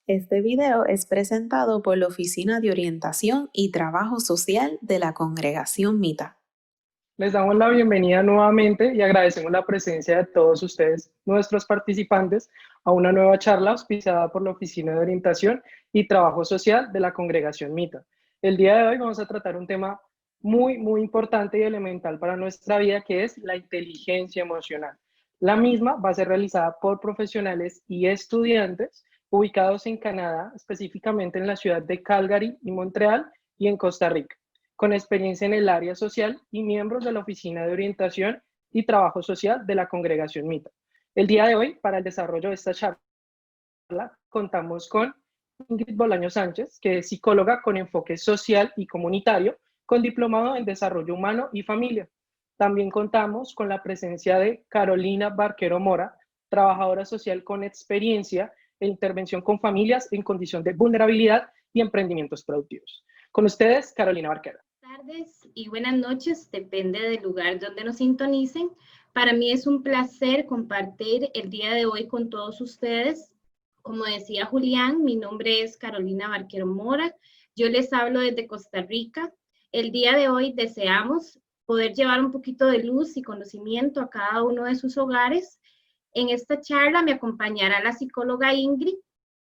Este video es presentado por la Oficina de Orientación y Trabajo Social de la Congregación Mita. Les damos la bienvenida nuevamente y agradecemos la presencia de todos ustedes, nuestros participantes, a una nueva charla auspiciada por la Oficina de Orientación y Trabajo Social de la Congregación Mita. El día de hoy vamos a tratar un tema muy importante y elemental para nuestra vida, que es la inteligencia emocional. La misma va a ser realizada por profesionales y estudiantes ubicados en Canadá, específicamente en la ciudad de Calgary y Montreal, y en Costa Rica, con experiencia en el área social y miembros de la Oficina de Orientación y Trabajo Social de la Congregación Mita. El día de hoy, para el desarrollo de esta charla, contamos con Ingrid Bolaño Sánchez, que es psicóloga con enfoque social y comunitario, con diplomado en desarrollo humano y familia. También contamos con la presencia de Carolina Barquero Mora, trabajadora social con experiencia en intervención con familias en condición de vulnerabilidad y emprendimientos productivos. Con ustedes, Carolina Barquero. Buenas tardes y buenas noches, depende del lugar donde nos sintonicen. Para mí es un placer compartir el día de hoy con todos ustedes. Como decía Julián, mi nombre es Carolina Barquero Mora. Yo les hablo desde Costa Rica. El día de hoy deseamos poder llevar un poquito de luz y conocimiento a cada uno de sus hogares. En esta charla me acompañará la psicóloga Ingrid,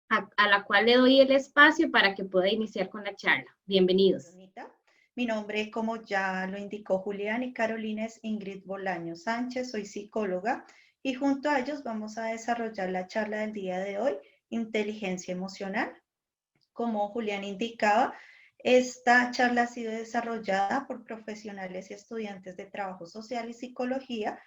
a la cual le doy el espacio para que pueda iniciar con la charla. Bienvenidos. Mi nombre, como ya lo indicó Julián y Carolina, es Ingrid Bolaño Sánchez, soy psicóloga y junto a ellos vamos a desarrollar la charla del día de hoy, inteligencia emocional. Como Julián indicaba, esta charla ha sido desarrollada por profesionales y estudiantes de trabajo social y psicología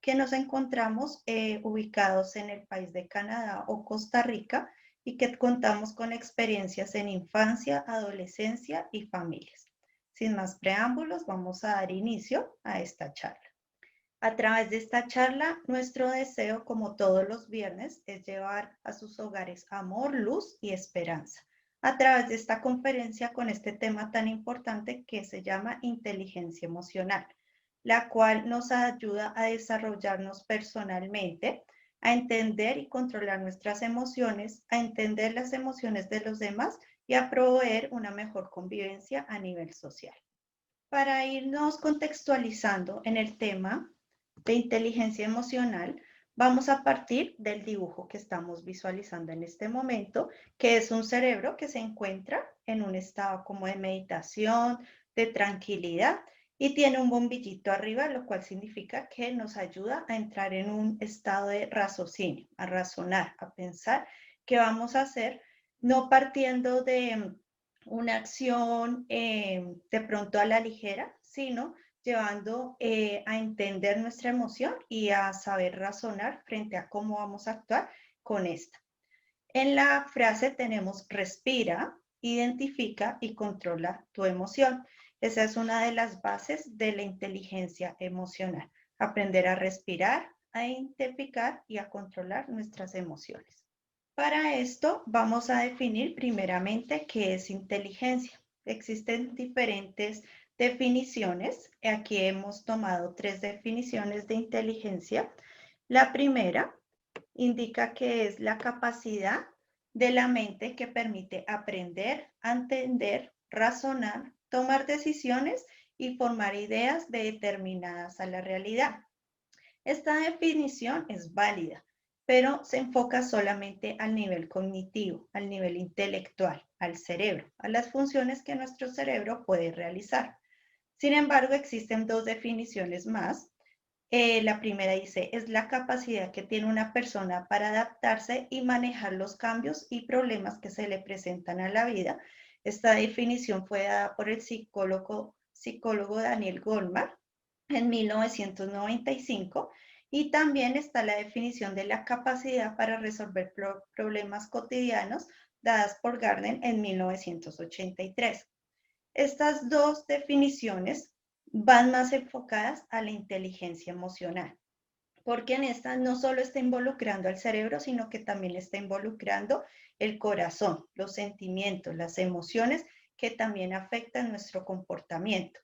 que nos encontramos ubicados en el país de Canadá o Costa Rica y que contamos con experiencias en infancia, adolescencia y familias. Sin más preámbulos, vamos a dar inicio a esta charla. A través de esta charla, nuestro deseo, como todos los viernes, es llevar a sus hogares amor, luz y esperanza. A través de esta conferencia con este tema tan importante que se llama inteligencia emocional, la cual nos ayuda a desarrollarnos personalmente, a entender y controlar nuestras emociones, a entender las emociones de los demás y a proveer una mejor convivencia a nivel social. Para irnos contextualizando en el tema de inteligencia emocional, vamos a partir del dibujo que estamos visualizando en este momento, que es un cerebro que se encuentra en un estado como de meditación, de tranquilidad, y tiene un bombillito arriba, lo cual significa que nos ayuda a entrar en un estado de raciocinio, a razonar, a pensar qué vamos a hacer, no partiendo de una acción de pronto a la ligera, sino llevando a entender nuestra emoción y a saber razonar frente a cómo vamos a actuar con esta. En la frase tenemos respira, identifica y controla tu emoción. Esa es una de las bases de la inteligencia emocional. Aprender a respirar, a identificar y a controlar nuestras emociones. Para esto vamos a definir primeramente qué es inteligencia. Existen diferentes definiciones. Aquí hemos tomado 3 definiciones de inteligencia. La primera indica que es la capacidad de la mente que permite aprender, entender, razonar, tomar decisiones y formar ideas determinadas a la realidad. Esta definición es válida, pero se enfoca solamente al nivel cognitivo, al nivel intelectual, al cerebro, a las funciones que nuestro cerebro puede realizar. Sin embargo, existen 2 definiciones más. La primera dice, es la capacidad que tiene una persona para adaptarse y manejar los cambios y problemas que se le presentan a la vida. Esta definición fue dada por el psicólogo Daniel Goleman en 1995, y también está la definición de la capacidad para resolver problemas cotidianos dadas por Gardner en 1983. Estas 2 definiciones van más enfocadas a la inteligencia emocional, porque en esta no solo está involucrando al cerebro, sino que también está involucrando el corazón, los sentimientos, las emociones que también afectan nuestro comportamiento.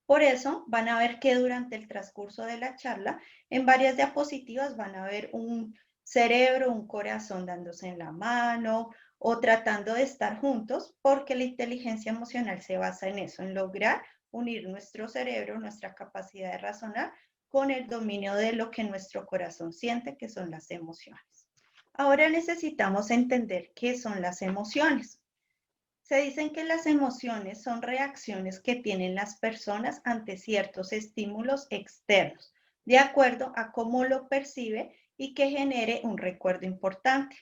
Por eso van a ver que durante el transcurso de la charla, en varias diapositivas van a ver un cerebro, un corazón dándose en la mano o tratando de estar juntos, porque la inteligencia emocional se basa en eso, en lograr unir nuestro cerebro, nuestra capacidad de razonar, con el dominio de lo que nuestro corazón siente, que son las emociones. Ahora necesitamos entender qué son las emociones. Se dicen que las emociones son reacciones que tienen las personas ante ciertos estímulos externos, de acuerdo a cómo lo percibe y que genere un recuerdo importante.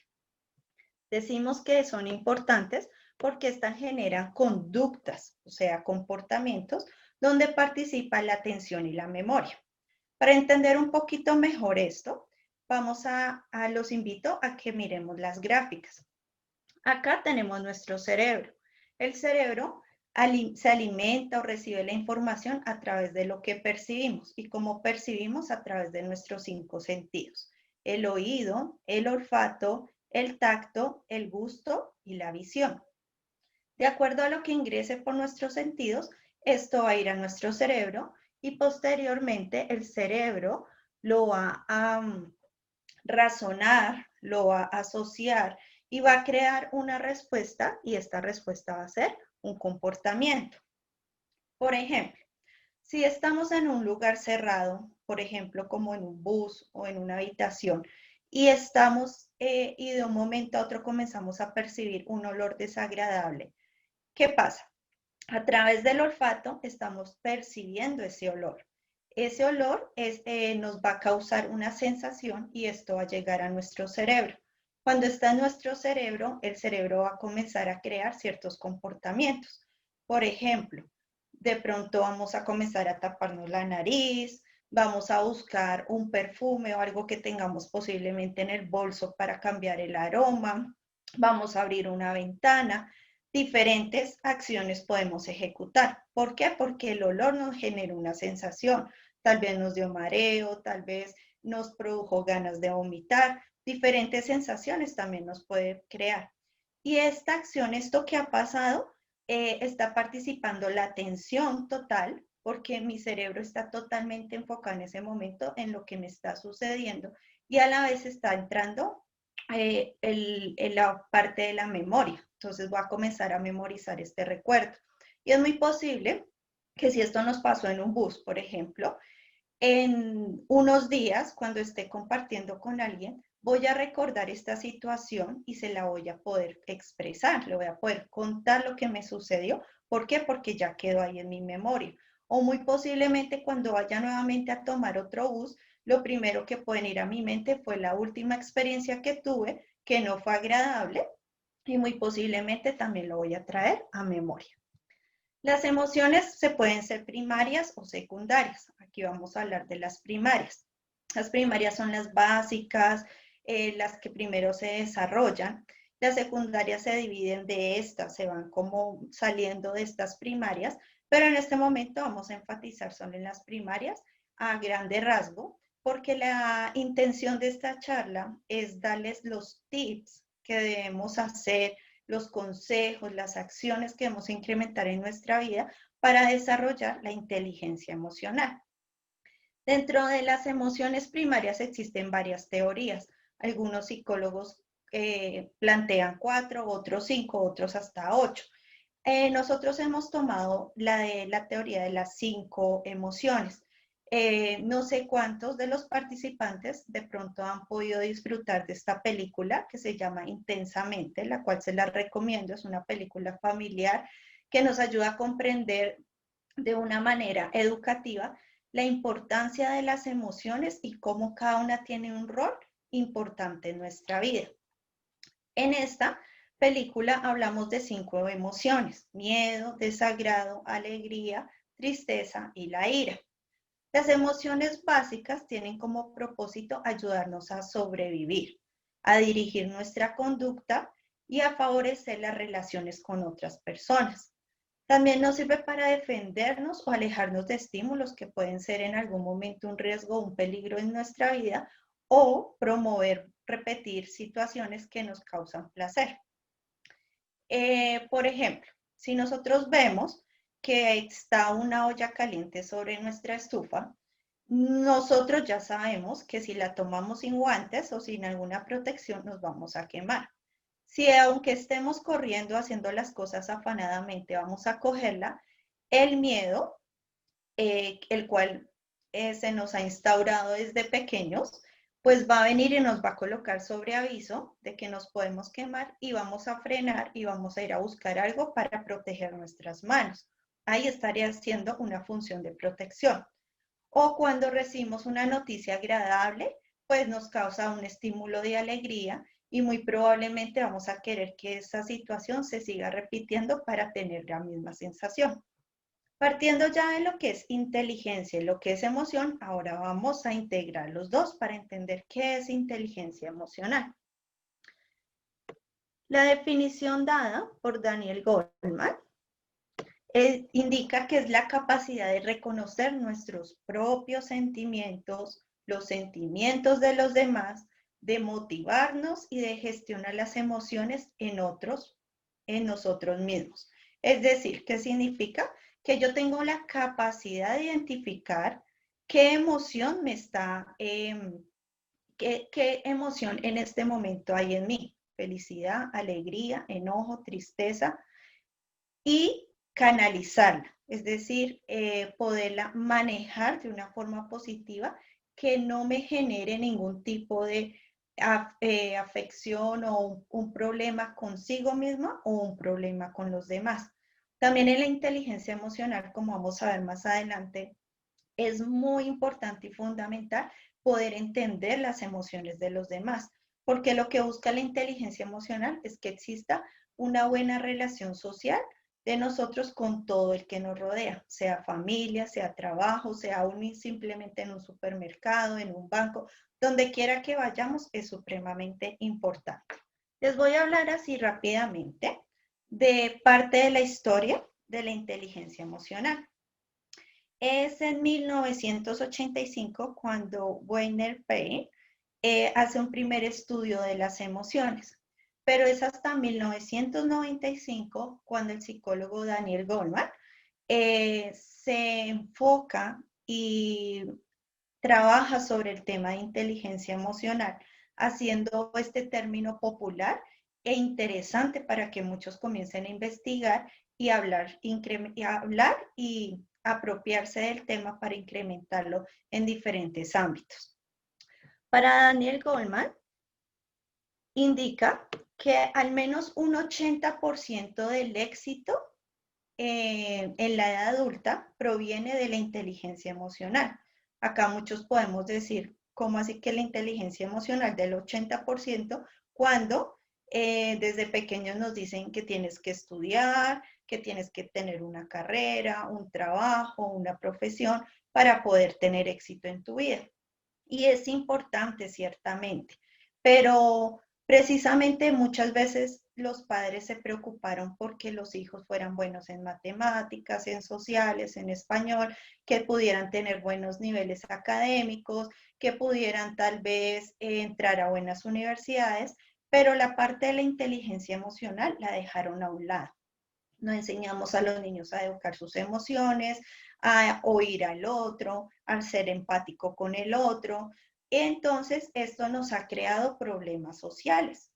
Decimos que son importantes porque estas generan conductas, o sea, comportamientos, donde participa la atención y la memoria. Para entender un poquito mejor esto, los invito a que miremos las gráficas. Acá tenemos nuestro cerebro. El cerebro se alimenta o recibe la información a través de lo que percibimos y como percibimos a través de nuestros 5 sentidos: el oído, el olfato, el tacto, el gusto y la visión. De acuerdo a lo que ingrese por nuestros sentidos, esto va a ir a nuestro cerebro y posteriormente el cerebro lo va a razonar, lo va a asociar y va a crear una respuesta, y esta respuesta va a ser un comportamiento. Por ejemplo, si estamos en un lugar cerrado, por ejemplo, como en un bus o en una habitación, y y de un momento a otro comenzamos a percibir un olor desagradable, ¿qué pasa? A través del olfato estamos percibiendo ese olor. Ese olor nos va a causar una sensación y esto va a llegar a nuestro cerebro. Cuando está en nuestro cerebro, el cerebro va a comenzar a crear ciertos comportamientos. Por ejemplo, de pronto vamos a comenzar a taparnos la nariz, vamos a buscar un perfume o algo que tengamos posiblemente en el bolso para cambiar el aroma, vamos a abrir una ventana. Diferentes acciones podemos ejecutar. ¿Por qué? Porque el olor nos genera una sensación. Tal vez nos dio mareo, tal vez nos produjo ganas de vomitar. Diferentes sensaciones también nos puede crear. Y esta acción, esto que ha pasado, está participando la atención total, porque mi cerebro está totalmente enfocado en ese momento en lo que me está sucediendo y a la vez está entrando la parte de la memoria. Entonces voy a comenzar a memorizar este recuerdo. Y es muy posible que si esto nos pasó en un bus, por ejemplo, en unos días, cuando esté compartiendo con alguien, voy a recordar esta situación y se la voy a poder expresar, le voy a poder contar lo que me sucedió. ¿Por qué? Porque ya quedó ahí en mi memoria. O muy posiblemente cuando vaya nuevamente a tomar otro bus, lo primero que pueden ir a mi mente fue la última experiencia que tuve, que no fue agradable, y muy posiblemente también lo voy a traer a memoria. Las emociones se pueden ser primarias o secundarias. Aquí vamos a hablar de las primarias. Las primarias son las básicas, las que primero se desarrollan. Las secundarias se dividen de estas, se van como saliendo de estas primarias, pero en este momento vamos a enfatizar solo en las primarias a grande rasgo, porque la intención de esta charla es darles los tips que debemos hacer, los consejos, las acciones que debemos incrementar en nuestra vida para desarrollar la inteligencia emocional. Dentro de las emociones primarias existen varias teorías. Algunos psicólogos plantean 4, otros 5, otros hasta 8. Nosotros hemos tomado la teoría de las 5 emociones. No sé cuántos de los participantes de pronto han podido disfrutar de esta película que se llama Intensamente, la cual se la recomiendo. Es una película familiar que nos ayuda a comprender de una manera educativa la importancia de las emociones y cómo cada una tiene un rol importante en nuestra vida. En esta película hablamos de 5 emociones: miedo, desagrado, alegría, tristeza y la ira. Las emociones básicas tienen como propósito ayudarnos a sobrevivir, a dirigir nuestra conducta y a favorecer las relaciones con otras personas. También nos sirve para defendernos o alejarnos de estímulos que pueden ser en algún momento un riesgo o un peligro en nuestra vida, o promover, repetir situaciones que nos causan placer. Por ejemplo, si nosotros vemos que está una olla caliente sobre nuestra estufa nosotros ya sabemos que si la tomamos sin guantes o sin alguna protección nos vamos a quemar. Si aunque estemos corriendo, haciendo las cosas afanadamente, vamos a cogerla, el miedo, el cual se nos ha instaurado desde pequeños, pues va a venir y nos va a colocar sobre aviso de que nos podemos quemar y vamos a frenar y vamos a ir a buscar algo para proteger nuestras manos. Ahí estaría haciendo una función de protección. O cuando recibimos una noticia agradable, pues nos causa un estímulo de alegría y muy probablemente vamos a querer que esa situación se siga repitiendo para tener la misma sensación. Partiendo ya de lo que es inteligencia y lo que es emoción, ahora vamos a integrar los dos para entender qué es inteligencia emocional. La definición dada por Daniel Goleman indica que es la capacidad de reconocer nuestros propios sentimientos, los sentimientos de los demás, de motivarnos y de gestionar las emociones en otros, en nosotros mismos. Es decir, ¿qué significa? Que yo tengo la capacidad de identificar qué emoción me está, qué emoción en este momento hay en mí. Felicidad, alegría, enojo, tristeza, y canalizarla, es decir, poderla manejar de una forma positiva que no me genere ningún tipo de afección o un problema consigo misma o un problema con los demás. También en la inteligencia emocional, como vamos a ver más adelante, es muy importante y fundamental poder entender las emociones de los demás, porque lo que busca la inteligencia emocional es que exista una buena relación social de nosotros con todo el que nos rodea, sea familia, sea trabajo, sea aún simplemente en un supermercado, en un banco, donde quiera que vayamos es supremamente importante. Les voy a hablar así rápidamente de parte de la historia de la inteligencia emocional. Es en 1985 cuando Weiner Payne hace un primer estudio de las emociones, pero es hasta 1995 cuando el psicólogo Daniel Goleman se enfoca y trabaja sobre el tema de inteligencia emocional, haciendo este término popular e interesante para que muchos comiencen a investigar y hablar y apropiarse del tema para incrementarlo en diferentes ámbitos. Para Daniel Goleman, indica que al menos un 80% del éxito en la edad adulta proviene de la inteligencia emocional. Acá muchos podemos decir, ¿cómo así que la inteligencia emocional del 80% cuando desde pequeños nos dicen que tienes que estudiar, que tienes que tener una carrera, un trabajo, una profesión para poder tener éxito en tu vida? Y es importante, ciertamente, pero precisamente muchas veces los padres se preocuparon porque los hijos fueran buenos en matemáticas, en sociales, en español, que pudieran tener buenos niveles académicos, que pudieran tal vez entrar a buenas universidades, pero la parte de la inteligencia emocional la dejaron a un lado. No enseñamos a los niños a educar sus emociones, a oír al otro, a ser empático con el otro. Entonces, esto nos ha creado problemas sociales.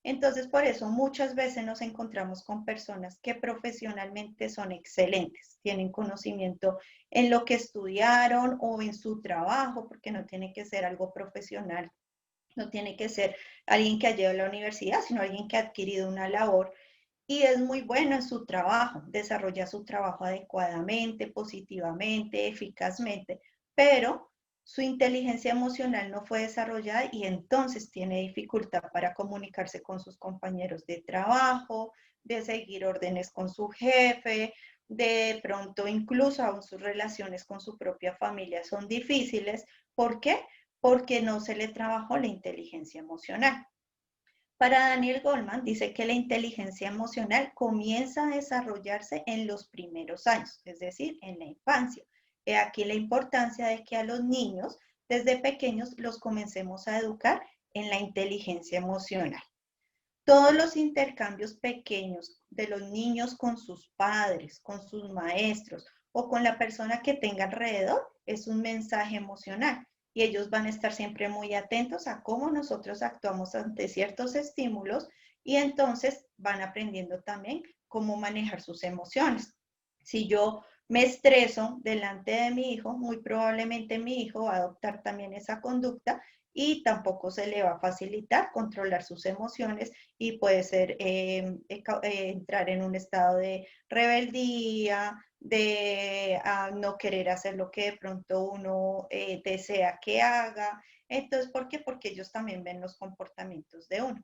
Entonces, por eso muchas veces nos encontramos con personas que profesionalmente son excelentes, tienen conocimiento en lo que estudiaron o en su trabajo, porque no tiene que ser algo profesional, no tiene que ser alguien que ha llegado a la universidad, sino alguien que ha adquirido una labor y es muy bueno en su trabajo, desarrolla su trabajo adecuadamente, positivamente, eficazmente, pero su inteligencia emocional no fue desarrollada y entonces tiene dificultad para comunicarse con sus compañeros de trabajo, de seguir órdenes con su jefe, de pronto incluso aún sus relaciones con su propia familia son difíciles. ¿Por qué? Porque no se le trabajó la inteligencia emocional. Para Daniel Goleman dice que la inteligencia emocional comienza a desarrollarse en los primeros años, es decir, en la infancia. He aquí la importancia de que a los niños desde pequeños los comencemos a educar en la inteligencia emocional. Todos los intercambios pequeños de los niños con sus padres, con sus maestros o con la persona que tenga alrededor es un mensaje emocional y ellos van a estar siempre muy atentos a cómo nosotros actuamos ante ciertos estímulos y entonces van aprendiendo también cómo manejar sus emociones. Si yo me estreso delante de mi hijo, muy probablemente mi hijo va a adoptar también esa conducta y tampoco se le va a facilitar controlar sus emociones y puede ser entrar en un estado de rebeldía, de no querer hacer lo que de pronto uno desea que haga. Entonces, ¿por qué? Porque ellos también ven los comportamientos de uno.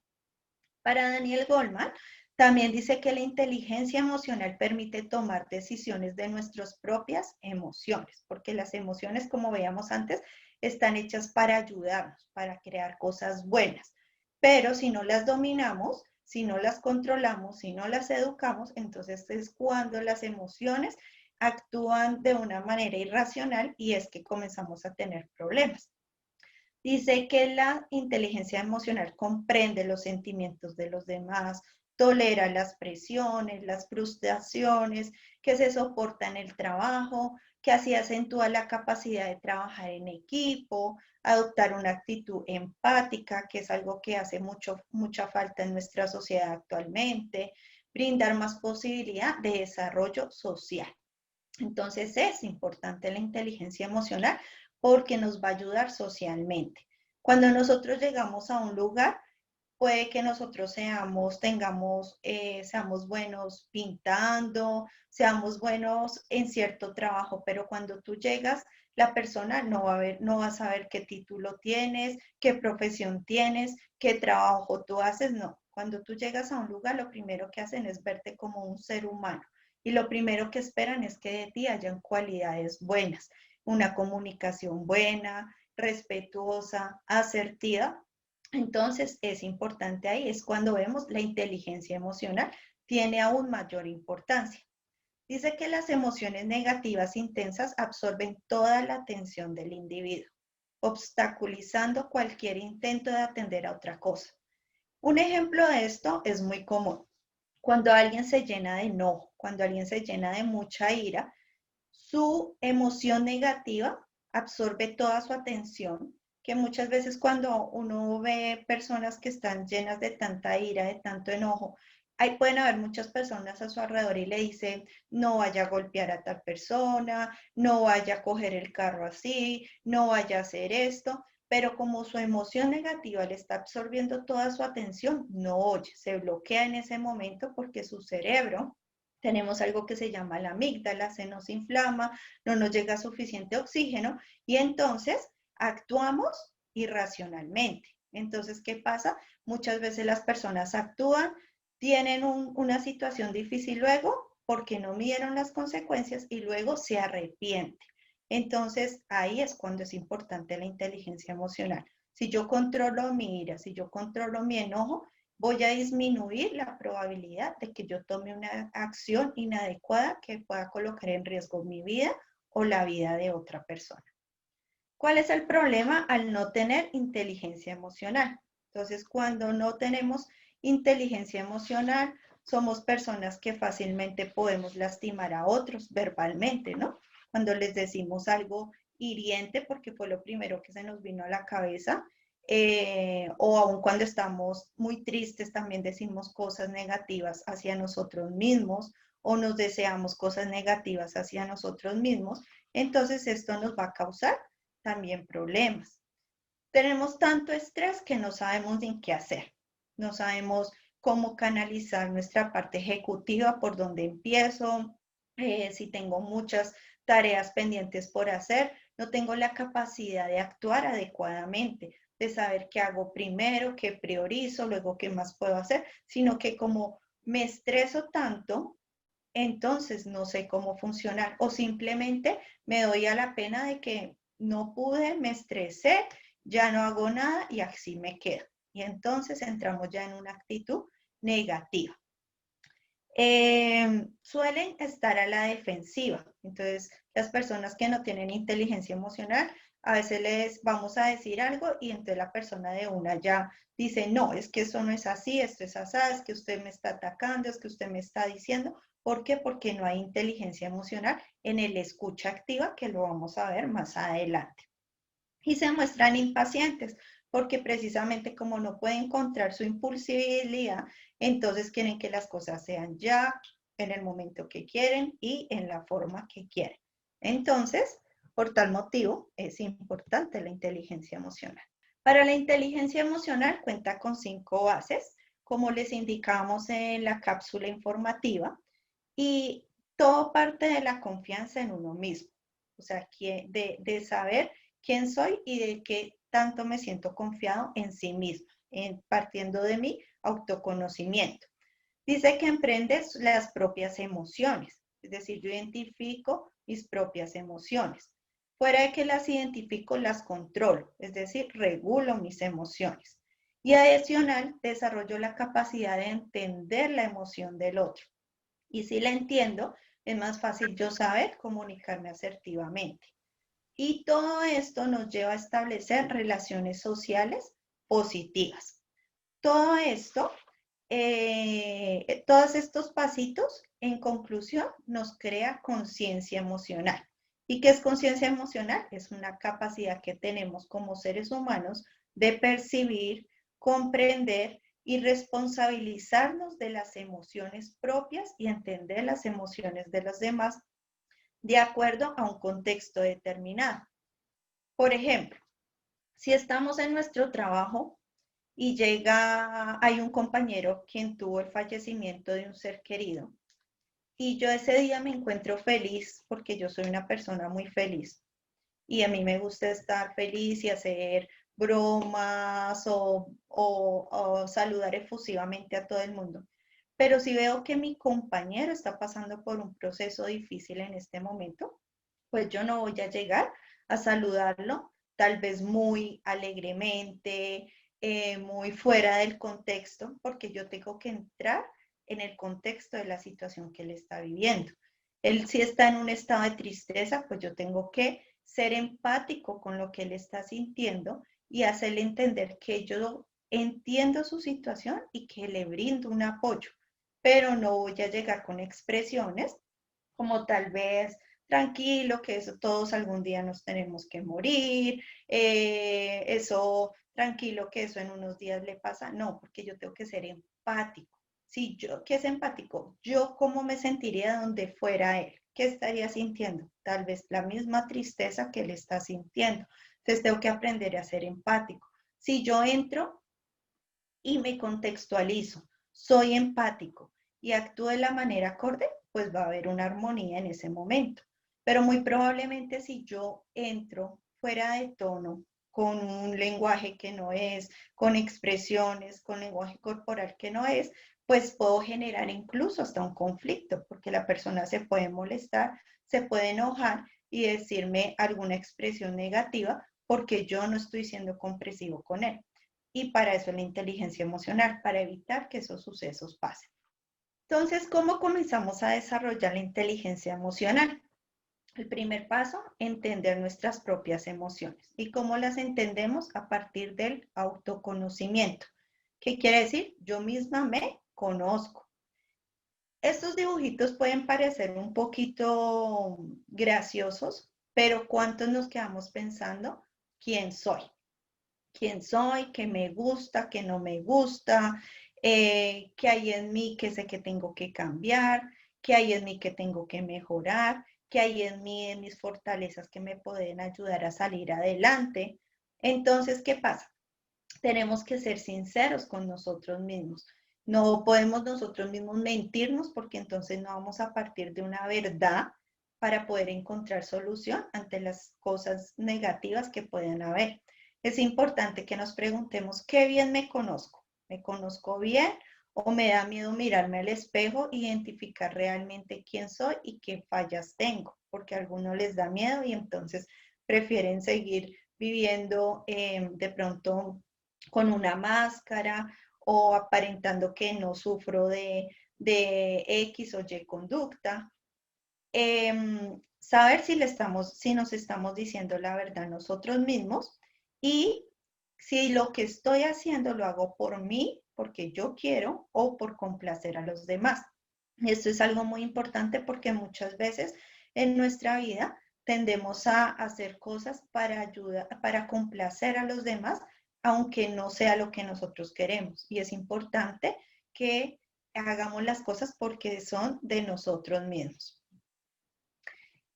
Para Daniel Goleman, también dice que la inteligencia emocional permite tomar decisiones de nuestras propias emociones, porque las emociones, como veíamos antes, están hechas para ayudarnos, para crear cosas buenas. Pero si no las dominamos, si no las controlamos, si no las educamos, entonces es cuando las emociones actúan de una manera irracional y es que comenzamos a tener problemas. Dice que la inteligencia emocional comprende los sentimientos de los demás, tolera las presiones, las frustraciones, que se soporta en el trabajo, que así acentúa la capacidad de trabajar en equipo, adoptar una actitud empática, que es algo que hace mucha falta en nuestra sociedad actualmente, brindar más posibilidad de desarrollo social. Entonces es importante la inteligencia emocional porque nos va a ayudar socialmente. Cuando nosotros llegamos a un lugar, puede que nosotros seamos buenos pintando, seamos buenos en cierto trabajo, pero cuando tú llegas, la persona no va a saber qué título tienes, qué profesión tienes, qué trabajo tú haces, no. Cuando tú llegas a un lugar, lo primero que hacen es verte como un ser humano y lo primero que esperan es que de ti hayan cualidades buenas, una comunicación buena, respetuosa, asertiva. Entonces es importante ahí, es cuando vemos la inteligencia emocional tiene aún mayor importancia. Dice que las emociones negativas intensas absorben toda la atención del individuo, obstaculizando cualquier intento de atender a otra cosa. Un ejemplo de esto es muy común. Cuando alguien se llena de enojo, cuando alguien se llena de mucha ira, su emoción negativa absorbe toda su atención, que muchas veces cuando uno ve personas que están llenas de tanta ira, de tanto enojo, ahí pueden haber muchas personas a su alrededor y le dicen, no vaya a golpear a tal persona, no vaya a coger el carro así, no vaya a hacer esto, pero como su emoción negativa le está absorbiendo toda su atención, no oye, se bloquea en ese momento porque su cerebro tenemos algo que se llama la amígdala, se nos inflama, no nos llega suficiente oxígeno y entonces actuamos irracionalmente. Entonces, ¿qué pasa? Muchas veces las personas actúan, tienen una situación difícil luego porque no midieron las consecuencias y luego se arrepienten. Entonces, ahí es cuando es importante la inteligencia emocional. Si yo controlo mi ira, si yo controlo mi enojo, voy a disminuir la probabilidad de que yo tome una acción inadecuada que pueda colocar en riesgo mi vida o la vida de otra persona. ¿Cuál es el problema al no tener inteligencia emocional? Entonces, cuando no tenemos inteligencia emocional, somos personas que fácilmente podemos lastimar a otros verbalmente, ¿no? Cuando les decimos algo hiriente, porque fue lo primero que se nos vino a la cabeza, o aun cuando estamos muy tristes también decimos cosas negativas hacia nosotros mismos o nos deseamos cosas negativas hacia nosotros mismos, entonces esto nos va a causar también problemas. Tenemos tanto estrés que no sabemos ni qué hacer, no sabemos cómo canalizar nuestra parte ejecutiva, por dónde empiezo, si tengo muchas tareas pendientes por hacer, no tengo la capacidad de actuar adecuadamente, de saber qué hago primero, qué priorizo, luego qué más puedo hacer, sino que como me estreso tanto, entonces no sé cómo funcionar o simplemente me doy a la pena de que no pude, me estresé, ya no hago nada y así me quedo. Y entonces entramos ya en una actitud negativa. Suelen estar a la defensiva. Entonces, las personas que no tienen inteligencia emocional, a veces les vamos a decir algo y entonces la persona de una ya dice, no, es que eso no es así, esto es así, es que usted me está atacando, es que usted me está diciendo, ¿Por qué? Porque no hay inteligencia emocional en el escucha activa, que lo vamos a ver más adelante. Y se muestran impacientes, porque precisamente como no pueden encontrar su impulsibilidad, entonces quieren que las cosas sean ya, en el momento que quieren y en la forma que quieren. Entonces, por tal motivo, es importante la inteligencia emocional. Para la inteligencia emocional cuenta con 5 bases, como les indicamos en la cápsula informativa, y todo parte de la confianza en uno mismo, o sea, de saber quién soy y de qué tanto me siento confiado en sí mismo, partiendo de mi autoconocimiento. Dice que emprendes las propias emociones, es decir, yo identifico mis propias emociones. Fuera de que las identifico, las controlo, es decir, regulo mis emociones. Y adicional, desarrollo la capacidad de entender la emoción del otro. Y si la entiendo, es más fácil yo saber comunicarme asertivamente. Y todo esto nos lleva a establecer relaciones sociales positivas. Todo esto, todos estos pasitos, en conclusión, nos crea conciencia emocional. ¿Y qué es conciencia emocional? Es una capacidad que tenemos como seres humanos de percibir, comprender y responsabilizarnos de las emociones propias y entender las emociones de los demás de acuerdo a un contexto determinado. Por ejemplo, si estamos en nuestro trabajo y hay un compañero quien tuvo el fallecimiento de un ser querido, y yo ese día me encuentro feliz porque yo soy una persona muy feliz y a mí me gusta estar feliz y hacer bromas o saludar efusivamente a todo el mundo. Pero si veo que mi compañero está pasando por un proceso difícil en este momento, pues yo no voy a llegar a saludarlo, tal vez muy alegremente, muy fuera del contexto, porque yo tengo que entrar en el contexto de la situación que él está viviendo. Él si está en un estado de tristeza, pues yo tengo que ser empático con lo que él está sintiendo y hacerle entender que yo entiendo su situación y que le brindo un apoyo, pero no voy a llegar con expresiones como tal vez tranquilo, que eso todos algún día nos tenemos que morir, eso tranquilo, que eso en unos días le pasa. No, porque yo tengo que ser empático. Si yo, ¿qué es empático? Yo cómo me sentiría donde fuera él. ¿Qué estaría sintiendo? Tal vez la misma tristeza que él está sintiendo. Entonces tengo que aprender a ser empático. Si yo entro y me contextualizo, soy empático y actúo de la manera acorde, pues va a haber una armonía en ese momento. Pero muy probablemente si yo entro fuera de tono, con un lenguaje que no es, con expresiones, con lenguaje corporal que no es, pues puedo generar incluso hasta un conflicto, porque la persona se puede molestar, se puede enojar y decirme alguna expresión negativa porque yo no estoy siendo comprensivo con él. Y para eso es la inteligencia emocional, para evitar que esos sucesos pasen. Entonces, ¿cómo comenzamos a desarrollar la inteligencia emocional? El primer paso, entender nuestras propias emociones. ¿Y cómo las entendemos? A partir del autoconocimiento. ¿Qué quiere decir? Yo misma me conozco. Estos dibujitos pueden parecer un poquito graciosos, pero ¿cuántos nos quedamos pensando? ¿Quién soy? ¿Quién soy? ¿Qué me gusta? ¿Qué no me gusta? ¿Qué hay en mí que sé que tengo que cambiar? ¿Qué hay en mí que tengo que mejorar? ¿Qué hay en mí, en mis fortalezas que me pueden ayudar a salir adelante? Entonces, ¿qué pasa? Tenemos que ser sinceros con nosotros mismos. No podemos nosotros mismos mentirnos porque entonces no vamos a partir de una verdad para poder encontrar solución ante las cosas negativas que pueden haber. Es importante que nos preguntemos, ¿qué bien me conozco? ¿Me conozco bien o me da miedo mirarme al espejo e identificar realmente quién soy y qué fallas tengo? Porque a algunos les da miedo y entonces prefieren seguir viviendo de pronto con una máscara o aparentando que no sufro de X o Y conducta. Saber si nos estamos diciendo la verdad nosotros mismos y si lo que estoy haciendo lo hago por mí, porque yo quiero o por complacer a los demás. Esto es algo muy importante porque muchas veces en nuestra vida tendemos a hacer cosas para ayudar, para complacer a los demás, aunque no sea lo que nosotros queremos. Y es importante que hagamos las cosas porque son de nosotros mismos.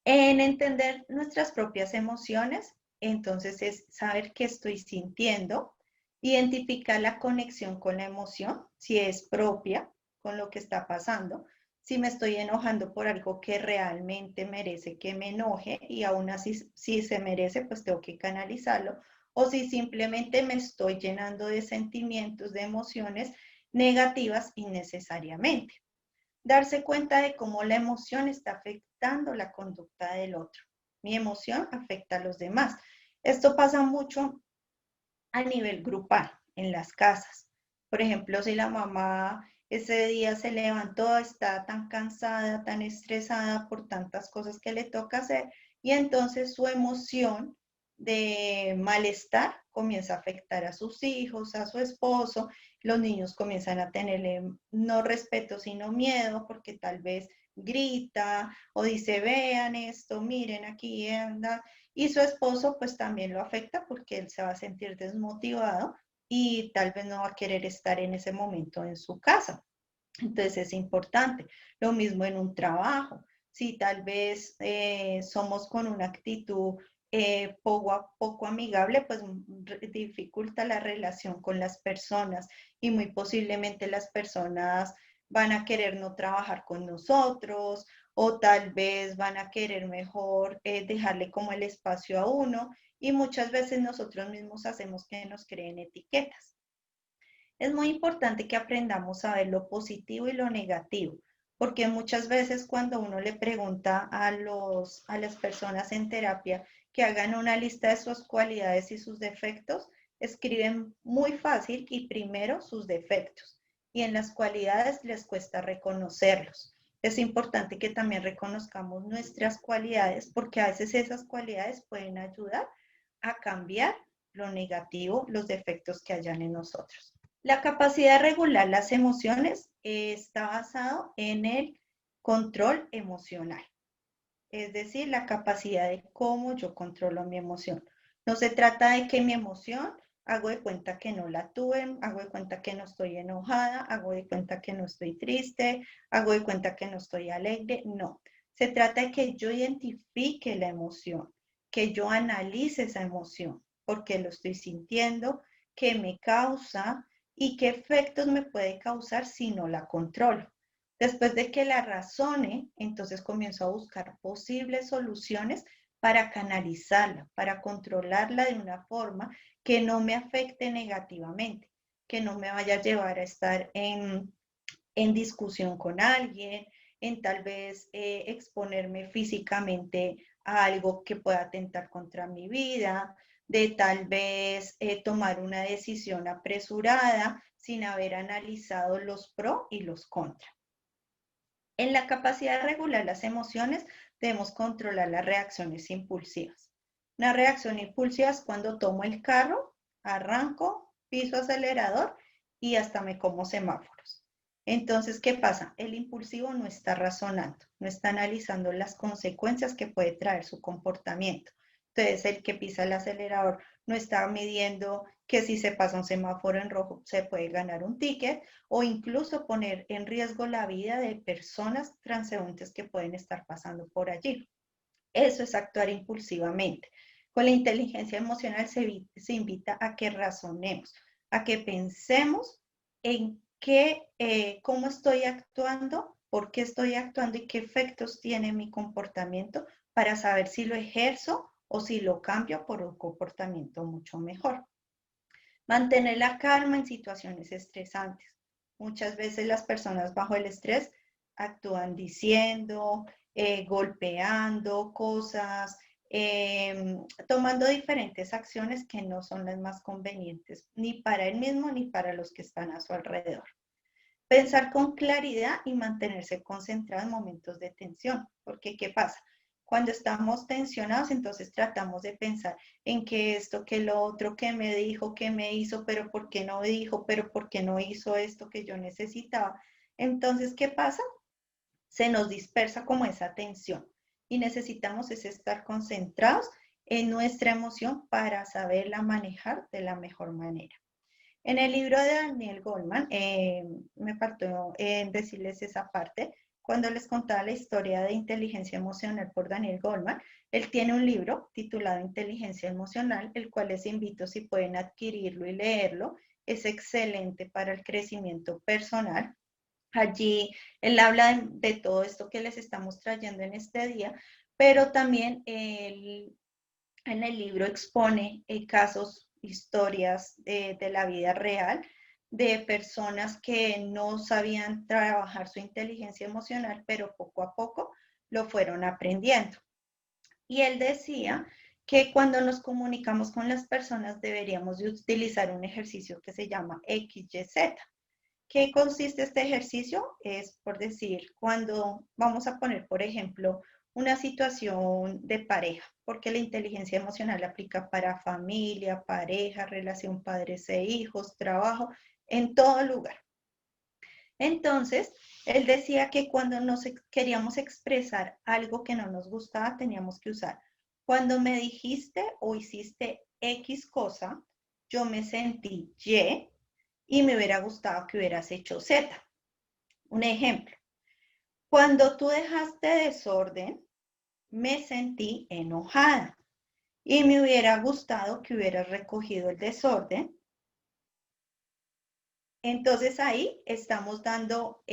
En entender nuestras propias emociones, entonces es saber qué estoy sintiendo, identificar la conexión con la emoción, si es propia con lo que está pasando, si me estoy enojando por algo que realmente merece que me enoje y aún así si se merece, pues tengo que canalizarlo, o si simplemente me estoy llenando de sentimientos, de emociones negativas innecesariamente. Darse cuenta de cómo la emoción está afectando la conducta del otro. Mi emoción afecta a los demás. Esto pasa mucho a nivel grupal, en las casas. Por ejemplo, si la mamá ese día se levantó, está tan cansada, tan estresada por tantas cosas que le toca hacer, y entonces su emoción de malestar comienza a afectar a sus hijos, a su esposo, los niños comienzan a tenerle no respeto, sino miedo, porque tal vez grita o dice, vean esto, miren aquí, anda, y su esposo pues también lo afecta porque él se va a sentir desmotivado y tal vez no va a querer estar en ese momento en su casa. Entonces es importante. Lo mismo en un trabajo. Si tal vez somos con una actitud poco amigable, pues dificulta la relación con las personas y muy posiblemente las personas van a querer no trabajar con nosotros o tal vez van a querer mejor dejarle como el espacio a uno y muchas veces nosotros mismos hacemos que nos creen etiquetas. Es muy importante que aprendamos a ver lo positivo y lo negativo, porque muchas veces cuando uno le pregunta a las personas en terapia que hagan una lista de sus cualidades y sus defectos, escriben muy fácil y primero sus defectos, y en las cualidades les cuesta reconocerlos. Es importante que también reconozcamos nuestras cualidades, porque a veces esas cualidades pueden ayudar a cambiar lo negativo, los defectos que hayan en nosotros. La capacidad de regular las emociones está basado en el control emocional, es decir, la capacidad de cómo yo controlo mi emoción. No se trata de que mi emoción hago de cuenta que no la tuve, hago de cuenta que no estoy enojada, hago de cuenta que no estoy triste, hago de cuenta que no estoy alegre, no. Se trata de que yo identifique la emoción, que yo analice esa emoción, por qué lo estoy sintiendo, qué me causa y qué efectos me puede causar si no la controlo. Después de que la razone, entonces comienzo a buscar posibles soluciones para canalizarla, para controlarla de una forma que no me afecte negativamente, que no me vaya a llevar a estar en discusión con alguien, en tal vez exponerme físicamente a algo que pueda atentar contra mi vida, de tal vez tomar una decisión apresurada sin haber analizado los pros y los contras. En la capacidad de regular las emociones, debemos controlar las reacciones impulsivas. Una reacción impulsiva es cuando tomo el carro, arranco, piso acelerador y hasta me como semáforos. Entonces, ¿qué pasa? El impulsivo no está razonando, no está analizando las consecuencias que puede traer su comportamiento. Entonces, el que pisa el acelerador no está midiendo que si se pasa un semáforo en rojo se puede ganar un ticket o incluso poner en riesgo la vida de personas transeúntes que pueden estar pasando por allí. Eso es actuar impulsivamente. Con la inteligencia emocional se invita a que razonemos, a que pensemos en cómo estoy actuando, por qué estoy actuando y qué efectos tiene mi comportamiento para saber si lo ejerzo o si lo cambio por un comportamiento mucho mejor. Mantener la calma en situaciones estresantes. Muchas veces las personas bajo el estrés actúan diciendo, golpeando cosas, tomando diferentes acciones que no son las más convenientes, ni para él mismo ni para los que están a su alrededor. Pensar con claridad y mantenerse concentrado en momentos de tensión, porque ¿qué pasa? Cuando estamos tensionados, entonces tratamos de pensar en que esto, que lo otro, que me dijo, que me hizo, pero ¿por qué no dijo? Pero ¿por qué no hizo esto que yo necesitaba? Entonces, ¿qué pasa? se nos dispersa como esa atención y necesitamos es estar concentrados en nuestra emoción para saberla manejar de la mejor manera. En el libro de Daniel Goleman, me faltó decirles esa parte, cuando les contaba la historia de inteligencia emocional por Daniel Goleman, él tiene un libro titulado Inteligencia Emocional, el cual les invito si pueden adquirirlo y leerlo. Es excelente para el crecimiento personal. Allí él habla de todo esto que les estamos trayendo en este día, pero también él en el libro expone casos, historias de la vida real de personas que no sabían trabajar su inteligencia emocional, pero poco a poco lo fueron aprendiendo. Y él decía que cuando nos comunicamos con las personas deberíamos de utilizar un ejercicio que se llama XYZ. ¿Qué consiste este ejercicio? Es por decir, cuando vamos a poner, por ejemplo, una situación de pareja, porque la inteligencia emocional aplica para familia, pareja, relación padres e hijos, trabajo, en todo lugar. Entonces, él decía que cuando nos queríamos expresar algo que no nos gustaba, teníamos que usar, cuando me dijiste o hiciste X cosa, yo me sentí y me hubiera gustado que hubieras hecho Z. Un ejemplo, cuando tú dejaste desorden, me sentí enojada y me hubiera gustado que hubieras recogido el desorden. Entonces ahí estamos dando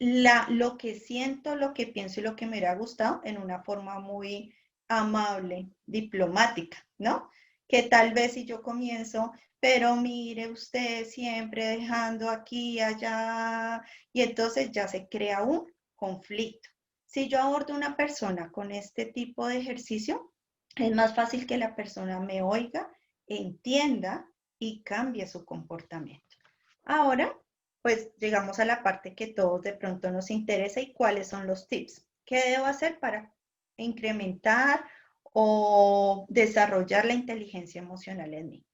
lo que siento, lo que pienso y lo que me hubiera gustado en una forma muy amable, diplomática, ¿no? Que tal vez si yo comienzo, pero mire usted siempre dejando aquí y allá, y entonces ya se crea un conflicto. Si yo abordo a una persona con este tipo de ejercicio, es más fácil que la persona me oiga, entienda y cambie su comportamiento. Ahora, pues llegamos a la parte que todos de pronto nos interesa y cuáles son los tips. ¿Qué debo hacer para incrementar o desarrollar la inteligencia emocional en mí?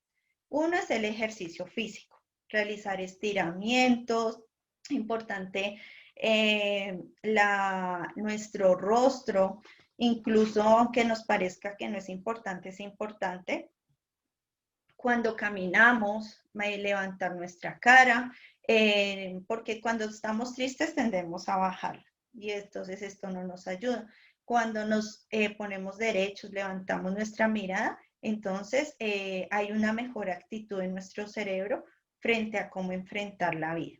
Uno es el ejercicio físico, realizar estiramientos, importante nuestro rostro, incluso aunque nos parezca que no es importante, es importante. Cuando caminamos, levantar nuestra cara, porque cuando estamos tristes tendemos a bajar y entonces esto no nos ayuda. Cuando nos ponemos derechos, levantamos nuestra mirada, entonces hay una mejor actitud en nuestro cerebro frente a cómo enfrentar la vida.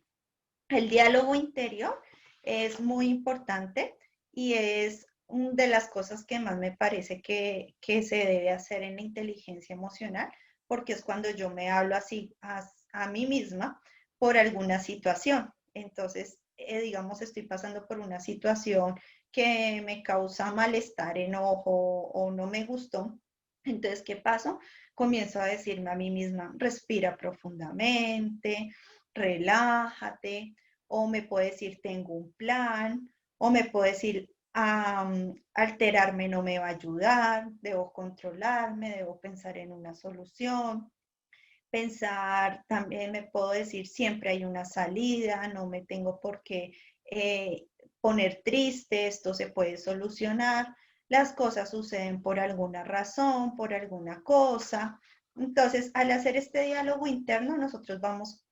El diálogo interior es muy importante y es una de las cosas que más me parece que se debe hacer en la inteligencia emocional, porque es cuando yo me hablo así a mí misma por alguna situación. Entonces, digamos, estoy pasando por una situación que me causa malestar, enojo o no me gustó. Entonces, ¿qué paso? Comienzo a decirme a mí misma, respira profundamente, relájate, o me puedo decir, tengo un plan, o me puedo decir, alterarme no me va a ayudar, debo controlarme, debo pensar en una solución. Pensar, también me puedo decir, siempre hay una salida, no me tengo por qué poner triste, esto se puede solucionar, las cosas suceden por alguna razón, por alguna cosa. Entonces, al hacer este diálogo interno, nosotros vamos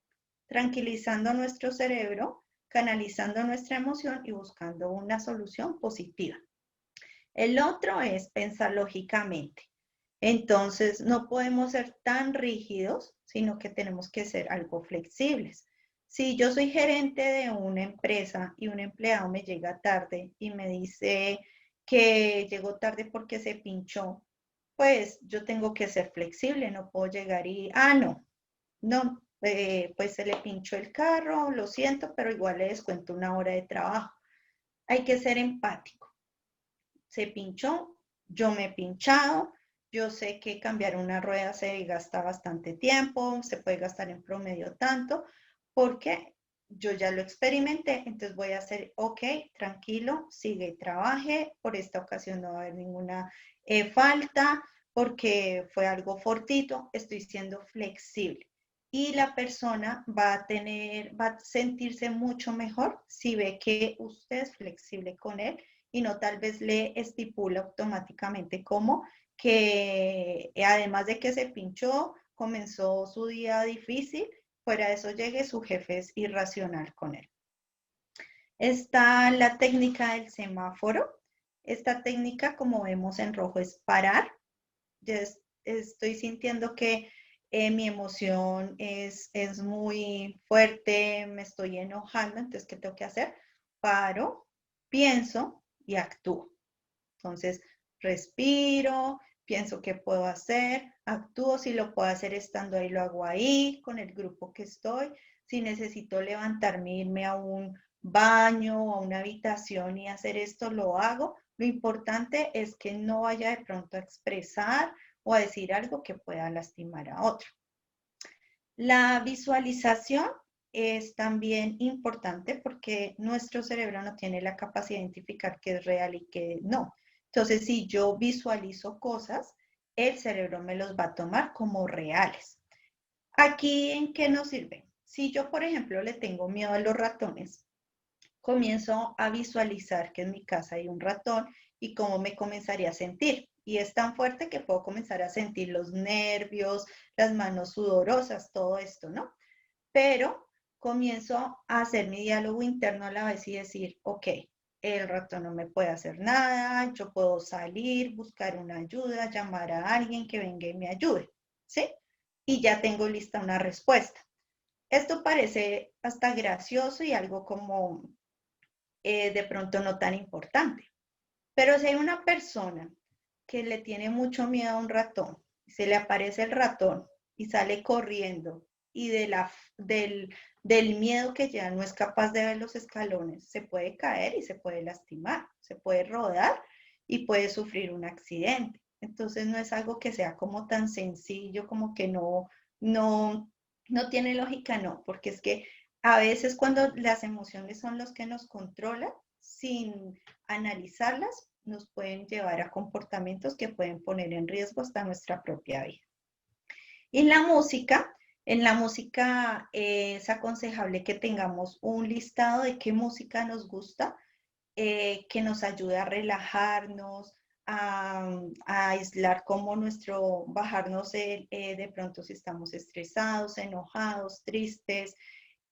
tranquilizando nuestro cerebro, canalizando nuestra emoción y buscando una solución positiva. El otro es pensar lógicamente. Entonces, no podemos ser tan rígidos, sino que tenemos que ser algo flexibles. Si yo soy gerente de una empresa y un empleado me llega tarde y me dice que llegó tarde porque se pinchó, pues yo tengo que ser flexible, no puedo llegar y, no, pues se le pinchó el carro, lo siento, pero igual le descuento una hora de trabajo. Hay que ser empático. Se pinchó, yo me he pinchado, yo sé que cambiar una rueda se gasta bastante tiempo, se puede gastar en promedio tanto, porque yo ya lo experimenté, entonces voy a hacer, ok, tranquilo, sigue y trabaje, por esta ocasión no va a haber ninguna falta, porque fue algo fortito, estoy siendo flexible. y la persona va a sentirse mucho mejor si ve que usted es flexible con él y no tal vez le estipula automáticamente como que además de que se pinchó, comenzó su día difícil, fuera de eso llegue su jefe es irracional con él. Está la técnica del semáforo. Esta técnica, como vemos en rojo, es parar. Yo estoy sintiendo que mi emoción es muy fuerte, me estoy enojando, entonces, ¿qué tengo que hacer? Paro, pienso y actúo. Entonces, respiro, pienso qué puedo hacer, actúo, si lo puedo hacer estando ahí, lo hago ahí, con el grupo que estoy. Si necesito levantarme, irme a un baño o a una habitación y hacer esto, lo hago. Lo importante es que no vaya de pronto a expresar o a decir algo que pueda lastimar a otro. La visualización es también importante porque nuestro cerebro no tiene la capacidad de identificar qué es real y qué no. Entonces, si yo visualizo cosas, el cerebro me los va a tomar como reales. ¿Aquí en qué nos sirve? Si yo, por ejemplo, le tengo miedo a los ratones, comienzo a visualizar que en mi casa hay un ratón y cómo me comenzaría a sentir. Y es tan fuerte que puedo comenzar a sentir los nervios, las manos sudorosas, todo esto, ¿no? Pero comienzo a hacer mi diálogo interno a la vez y decir, ok, el ratón no me puede hacer nada, yo puedo salir, buscar una ayuda, llamar a alguien que venga y me ayude, ¿sí? Y ya tengo lista una respuesta. Esto parece hasta gracioso y algo como de pronto no tan importante. Pero si hay una persona que le tiene mucho miedo a un ratón, se le aparece el ratón y sale corriendo y del miedo que ya no es capaz de ver los escalones, se puede caer y se puede lastimar, se puede rodar y puede sufrir un accidente. Entonces no es algo que sea como tan sencillo, como que no tiene lógica, no, porque es que a veces cuando las emociones son los que nos controlan, sin analizarlas, nos pueden llevar a comportamientos que pueden poner en riesgo hasta nuestra propia vida. Y en la música es aconsejable que tengamos un listado de qué música nos gusta, que nos ayude a relajarnos, a aislar como bajarnos de pronto si estamos estresados, enojados, tristes,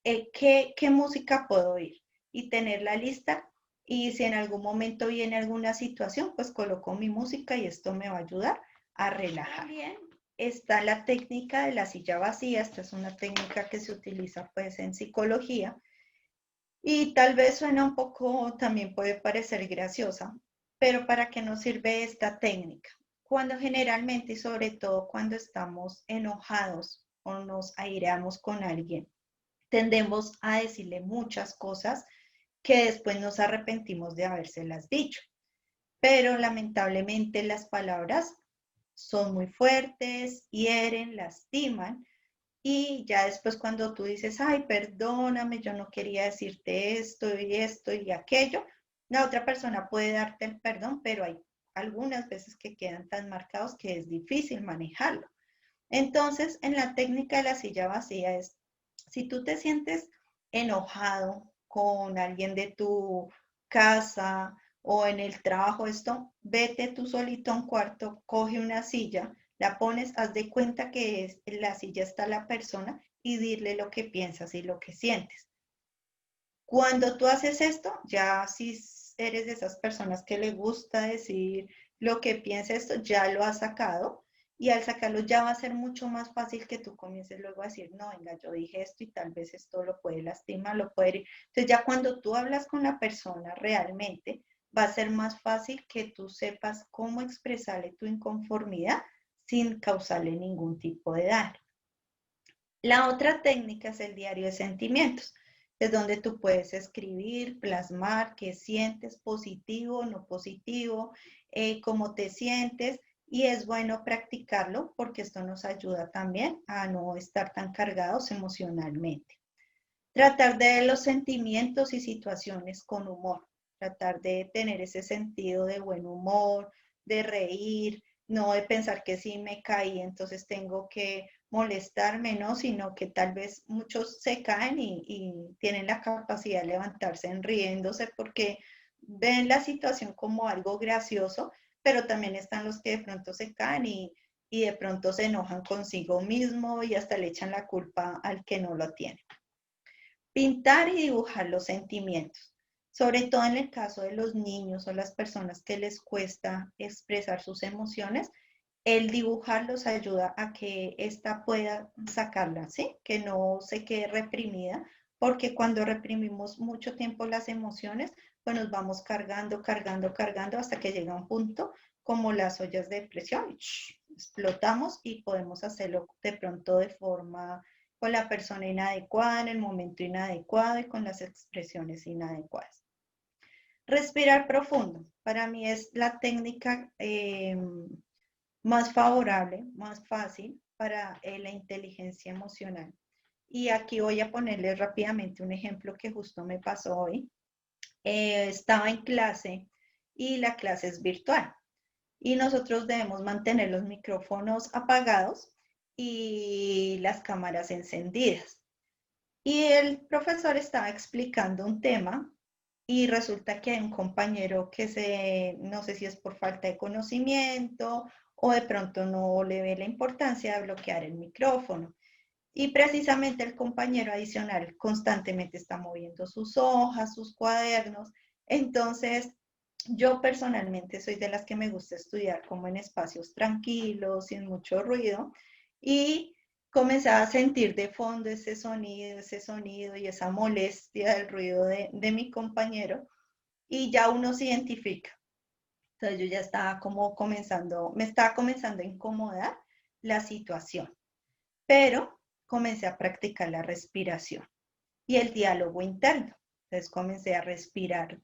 ¿qué música puedo oír? Y tener la lista y si en algún momento viene alguna situación, pues coloco mi música y esto me va a ayudar a relajar. También está la técnica de la silla vacía. Esta es una técnica que se utiliza pues en psicología y tal vez suena un poco, también puede parecer graciosa, pero ¿para qué nos sirve esta técnica? Cuando generalmente y sobre todo cuando estamos enojados o nos aireamos con alguien, tendemos a decirle muchas cosas que después nos arrepentimos de habérselas dicho. Pero lamentablemente las palabras son muy fuertes, hieren, lastiman. Y ya después cuando tú dices, ay, perdóname, yo no quería decirte esto y aquello, la otra persona puede darte el perdón, pero hay algunas veces que quedan tan marcados que es difícil manejarlo. Entonces, en la técnica de la silla vacía es, si tú te sientes enojado con alguien de tu casa o en el trabajo, esto, vete tú solito a un cuarto, coge una silla, la pones, haz de cuenta que en la silla está la persona y dile lo que piensas y lo que sientes. Cuando tú haces esto, ya si eres de esas personas que le gusta decir lo que piensa esto, ya lo has sacado y al sacarlo ya va a ser mucho más fácil que tú comiences luego a decir, no, venga, yo dije esto y tal vez esto lo puede lastimar, lo puede herir. Entonces ya cuando tú hablas con la persona realmente, va a ser más fácil que tú sepas cómo expresarle tu inconformidad sin causarle ningún tipo de daño. La otra técnica es el diario de sentimientos. Es donde tú puedes escribir, plasmar qué sientes, positivo, no positivo, cómo te sientes, y es bueno practicarlo porque esto nos ayuda también a no estar tan cargados emocionalmente. Tratar de ver los sentimientos y situaciones con humor, tratar de tener ese sentido de buen humor, de reír, no de pensar que si me caí, entonces tengo que molestarme, ¿no? Sino que tal vez muchos se caen y tienen la capacidad de levantarse riéndose porque ven la situación como algo gracioso, pero también están los que de pronto se caen y de pronto se enojan consigo mismo y hasta le echan la culpa al que no lo tiene. Pintar y dibujar los sentimientos, sobre todo en el caso de los niños o las personas que les cuesta expresar sus emociones, el dibujarlos ayuda a que ésta pueda sacarla, ¿sí? Que no se quede reprimida, porque cuando reprimimos mucho tiempo las emociones, pues nos vamos cargando, cargando, cargando hasta que llega un punto como las ollas de presión, explotamos y podemos hacerlo de pronto de forma con la persona inadecuada, en el momento inadecuado y con las expresiones inadecuadas. Respirar profundo, para mí es la técnica más favorable, más fácil para la inteligencia emocional. Y aquí voy a ponerles rápidamente un ejemplo que justo me pasó hoy. Estaba en clase y la clase es virtual y nosotros debemos mantener los micrófonos apagados y las cámaras encendidas. Y el profesor estaba explicando un tema y resulta que hay un compañero que no sé si es por falta de conocimiento o de pronto no le ve la importancia de bloquear el micrófono. Y precisamente el compañero adicional constantemente está moviendo sus hojas, sus cuadernos. Entonces, yo personalmente soy de las que me gusta estudiar como en espacios tranquilos, sin mucho ruido, y comencé a sentir de fondo ese sonido y esa molestia del ruido de mi compañero, y ya uno se identifica. Entonces yo ya estaba como me estaba comenzando a incomodar la situación, pero comencé a practicar la respiración y el diálogo interno. Entonces comencé a respirar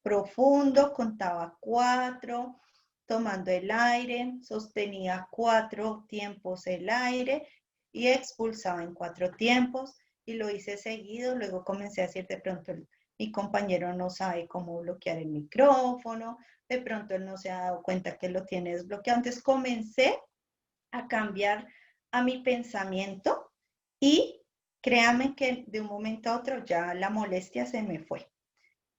profundo, contaba 4, tomando el aire, sostenía 4 tiempos el aire y expulsaba en 4 tiempos y lo hice seguido. Luego comencé a decir de pronto mi compañero no sabe cómo bloquear el micrófono, de pronto él no se ha dado cuenta que lo tiene desbloqueado. Entonces comencé a cambiar a mi pensamiento y créanme que de un momento a otro ya la molestia se me fue.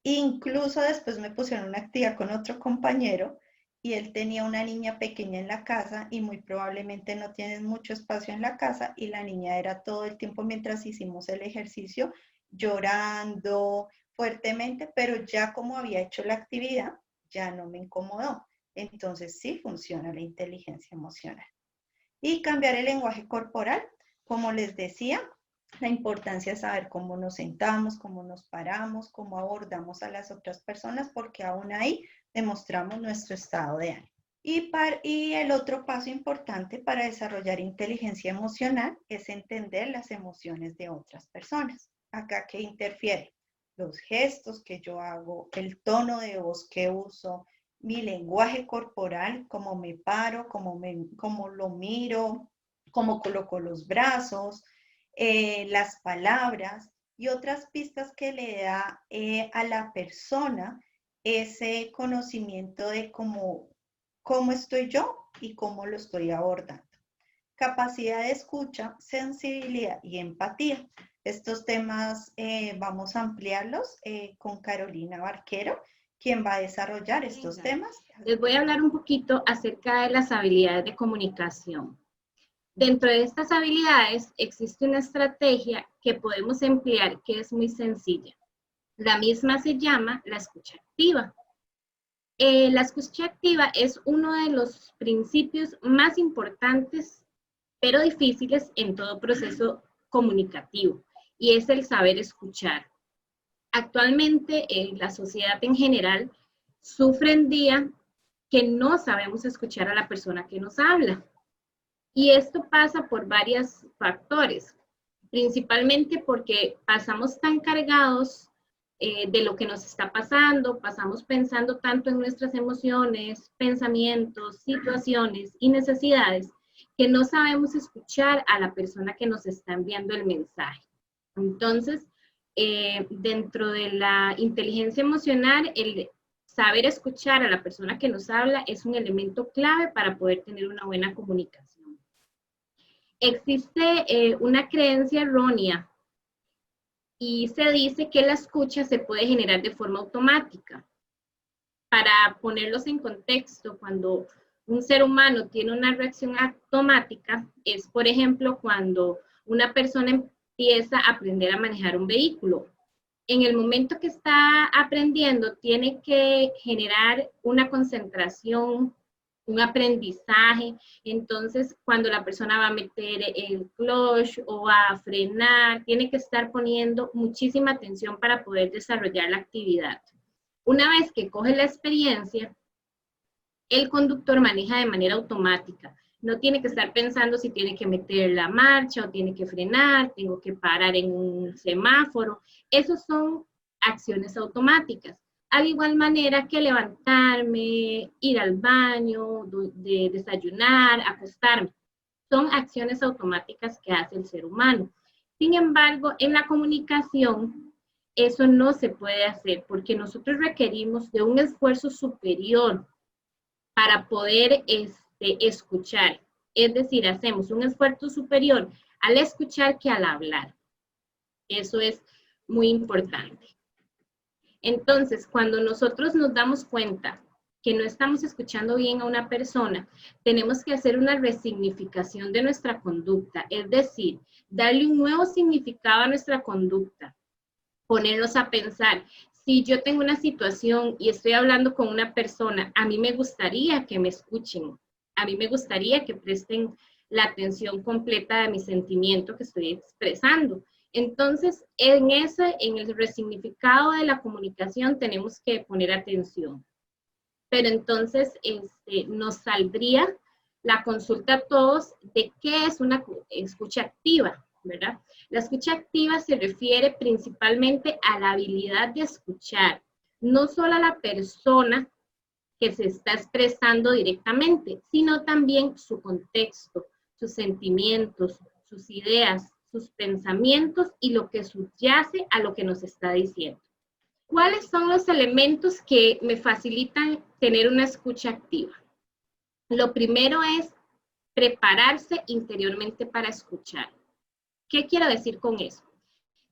Incluso después me pusieron una actividad con otro compañero y él tenía una niña pequeña en la casa y muy probablemente no tienen mucho espacio en la casa y la niña era todo el tiempo mientras hicimos el ejercicio llorando fuertemente, pero ya como había hecho la actividad, ya no me incomodó. Entonces sí funciona la inteligencia emocional. Y cambiar el lenguaje corporal, como les decía, la importancia es saber cómo nos sentamos, cómo nos paramos, cómo abordamos a las otras personas, porque aún ahí demostramos nuestro estado de ánimo. Y el otro paso importante para desarrollar inteligencia emocional es entender las emociones de otras personas. Acá, ¿qué interfiere? Los gestos que yo hago, el tono de voz que uso, mi lenguaje corporal, cómo me paro, cómo lo miro, cómo coloco los brazos, las palabras y otras pistas que le da a la persona ese conocimiento de cómo estoy yo y cómo lo estoy abordando. Capacidad de escucha, sensibilidad y empatía. Estos temas vamos a ampliarlos con Carolina Barquero, quien va a desarrollar estos temas. Les voy a hablar un poquito acerca de las habilidades de comunicación. Dentro de estas habilidades existe una estrategia que podemos emplear que es muy sencilla. La misma se llama la escucha activa. La escucha activa es uno de los principios más importantes, pero difíciles en todo proceso comunicativo, y es el saber escuchar. Actualmente, la sociedad en general sufre en día que no sabemos escuchar a la persona que nos habla. Y esto pasa por varios factores, principalmente porque pasamos tan cargados de lo que nos está pasando, pasamos pensando tanto en nuestras emociones, pensamientos, situaciones y necesidades, que no sabemos escuchar a la persona que nos está enviando el mensaje. Entonces, dentro de la inteligencia emocional, el saber escuchar a la persona que nos habla es un elemento clave para poder tener una buena comunicación. Existe una creencia errónea y se dice que la escucha se puede generar de forma automática. Para ponerlos en contexto, cuando un ser humano tiene una reacción automática, es por ejemplo cuando una persona empieza a aprender a manejar un vehículo. En el momento que está aprendiendo, tiene que generar una concentración, un aprendizaje. Entonces, cuando la persona va a meter el clutch o va a frenar, tiene que estar poniendo muchísima atención para poder desarrollar la actividad. Una vez que coge la experiencia, el conductor maneja de manera automática. No tiene que estar pensando si tiene que meter la marcha o tiene que frenar, tengo que parar en un semáforo. Esas son acciones automáticas. De igual manera que levantarme, ir al baño, desayunar, acostarme. Son acciones automáticas que hace el ser humano. Sin embargo, en la comunicación, eso no se puede hacer porque nosotros requerimos de un esfuerzo superior para poder escuchar. Es decir, hacemos un esfuerzo superior al escuchar que al hablar. Eso es muy importante. Entonces, cuando nosotros nos damos cuenta que no estamos escuchando bien a una persona, tenemos que hacer una resignificación de nuestra conducta, es decir, darle un nuevo significado a nuestra conducta, ponernos a pensar, si yo tengo una situación y estoy hablando con una persona, a mí me gustaría que me escuchen, a mí me gustaría que presten la atención completa de mi sentimiento que estoy expresando. Entonces, en el resignificado de la comunicación tenemos que poner atención. Pero entonces nos saldría la consulta a todos de qué es una escucha activa, ¿verdad? La escucha activa se refiere principalmente a la habilidad de escuchar, no solo a la persona que se está expresando directamente, sino también su contexto, sus sentimientos, sus ideas, sus pensamientos y lo que subyace a lo que nos está diciendo. ¿Cuáles son los elementos que me facilitan tener una escucha activa? Lo primero es prepararse interiormente para escuchar. ¿Qué quiero decir con eso?